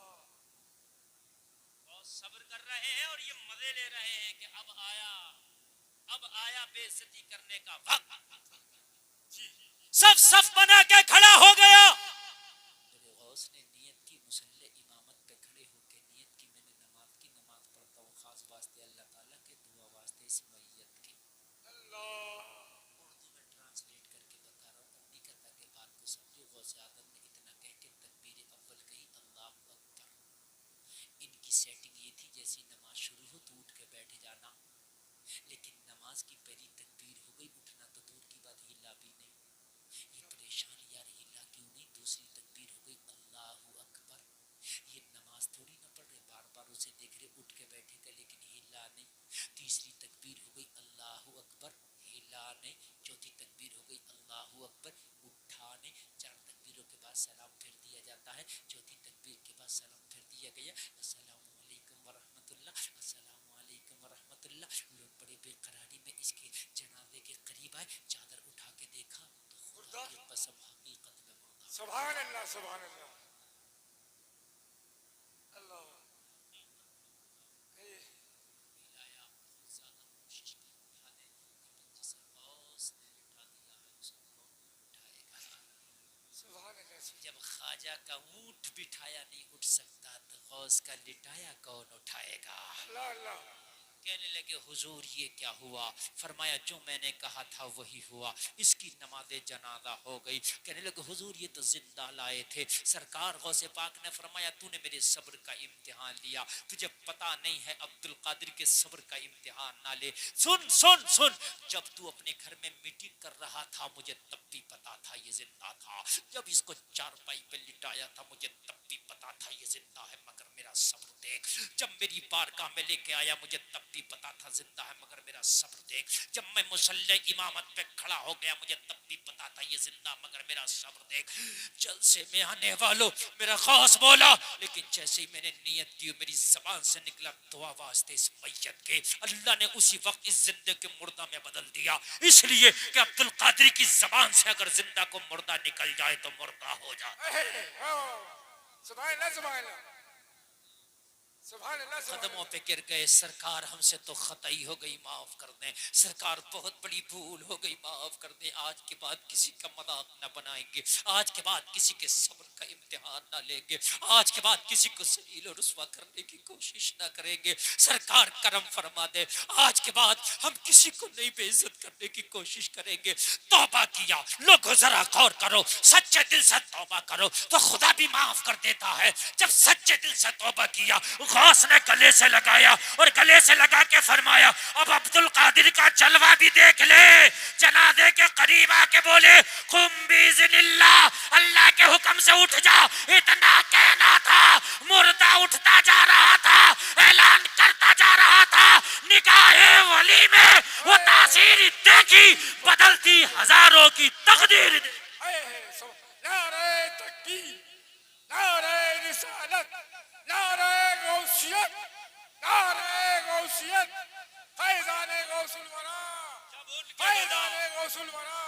غوث صبر کر رہے ہیں اور یہ مزے لے رہے ہیں کہ اب آیا بے عزتی کرنے کا وقت. جی سب صف بنا کے کھڑا ہو گیا. میرے غوث نے نیت کی مسلح امامت پہ کھڑے ہو کے نیت کی میں نے نماز پڑھتا ہوں خاص واسطے اللہ تعالیٰ کے دعا واسطے اس میت کے. اللہ اردو میں ٹرانسلیٹ کر کے بتا رہا ہوں اب نہیں کرتا کہ بات کو سمجھو. غوث اعظم نے اتنا کہہ کے تکبیر اول کہی اللہ اکبر. ان کی سیٹنگ یہ تھی جیسی نماز شروع ہو تو اٹھ کے بیٹھ جانا لیکن نماز کی پہلی تکبیر ہو گئی اٹھنا تو دور کی بات ہلا بھی نہیں. یہ پریشان یار ہلا کیوں نہیں. دوسری تکبیر ہو گئی اللہ اکبر. یہ نماز تھوڑی نہ پڑھ رہے بار بار اسے دیکھ رہے اٹھ کے بیٹھے گا لیکن ہلا نہیں. تیسری تکبیر ہو گئی اللہ اکبر ہلا نہیں. چوتھی تکبیر ہو گئی اللہ اکبر اٹھا نہیں. 4 تکبیروں کے بعد سلام پھر دیا جاتا ہے. چوتھی تکبیر کے بعد سلام پھر دیا گیا. السلام علیکم ورحمۃ اللہ السلام علیکم ورحمۃ اللہ. لوگ بڑے بے قراری میں اس کے جنازے کے قریب آئے چادر اٹھا کے دیکھا تو خدا کی قسم حقیقت میں مردہ. سبحان اللہ سبحان اللہ اللہ. ہلایا بہت زیادہ کوشش کی اٹھا دے لیکن جسے غوث نے اٹھا دیا ہے اسے کون اٹھائے گا. سبحان اللہ. جب خواجہ کا اونٹ بٹھایا نہیں اٹھ سکتا تو غوث کا لٹایا کون اٹھائے گا. اللہ اللہ کہنے لگے حضور یہ کیا ہوا؟ فرمایا جو میں نے کہا تھا وہی ہوا. اس کی نماز جنازہ ہو گئی. کہنے لگے حضور یہ تو زندہ لائے تھے. سرکار غوث پاک نے فرمایا تو نے میرے صبر کا امتحان لیا تجھے پتا نہیں ہے عبد القادر کے صبر کا امتحان نہ لے. سن سن سن جب تو اپنے گھر میں میٹنگ کر رہا تھا مجھے تب بھی پتا تھا یہ زندہ تھا. جب اس کو چارپائی پہ لٹایا تھا مجھے تب بھی پتا تھا یہ زندہ ہے مگر میرا صبر دیکھ. جب میری بارگاہ میں لے کے آیا مجھے تب بھی پتا تھا زندہ ہے مگر میرا صبر دیکھ. جب میں مصلی امامت پہ کھڑا ہو گیا مجھے تب بھی پتا تھا یہ زندہ مگر میرا صبر دیکھ. جلسے میں آنے والوں میرا خاص بولا لیکن جیسے ہی میں نے نیت کی میری زبان سے نکلا دعا واسطے اس میت کے اللہ نے اسی وقت اس زندے کے مردہ میں بدل دیا. اس لیے کہ عبد القادر کی زبان سے اگر زندہ کو مردہ نکل جائے تو مردہ ہو جائے. سبحان اللہ سبحان اللہ سبحان اللہ سبحان قدموں اللہ. پہ گر گئے سرکار ہم سے تو خطائی ہو گئی معاف کر دیں. سرکار بہت بڑی بھول ہو گئی معاف کر دیں. آج کے بعد کسی کا مذاق نہ بنائیں گے. آج کے بعد کسی کے صبر کا امتحان نہ لیں گے. آج کے بعد کسی کو ذلیل و رسوا کرنے کی کوشش نہ کریں گے. سرکار کرم فرما دے. آج کے بعد ہم کسی کو نہیں بے عزت کرنے کی کوشش کریں گے. توبہ کیا لوگوں ذرا غور کرو سچے دل سے توبہ کرو تو خدا بھی معاف کر دیتا ہے. جب سچے دل سے توبہ کیا غوث نے گلے سے لگایا اور گلے سے لگا کے فرمایا اب عبد القادر کا جلوہ بھی دیکھ لے. جنازے کے قریب آ کے بولے قم باذن اللہ اللہ کے حکم سے اٹھ جا. اتنا کہنا تھا مردہ اٹھتا جا رہا تھا اعلان کرتا جا رہا تھا. نگاہ ولی میں وہ تاثیر دیکھی بدلتی ہزاروں کی تقدیر. نعرہ تکبیر نعرہ رسالت نعرہ غوثیت نعرہ غوثیت، فیضان غوث الورا، کیا بول فیضان غوث الورا،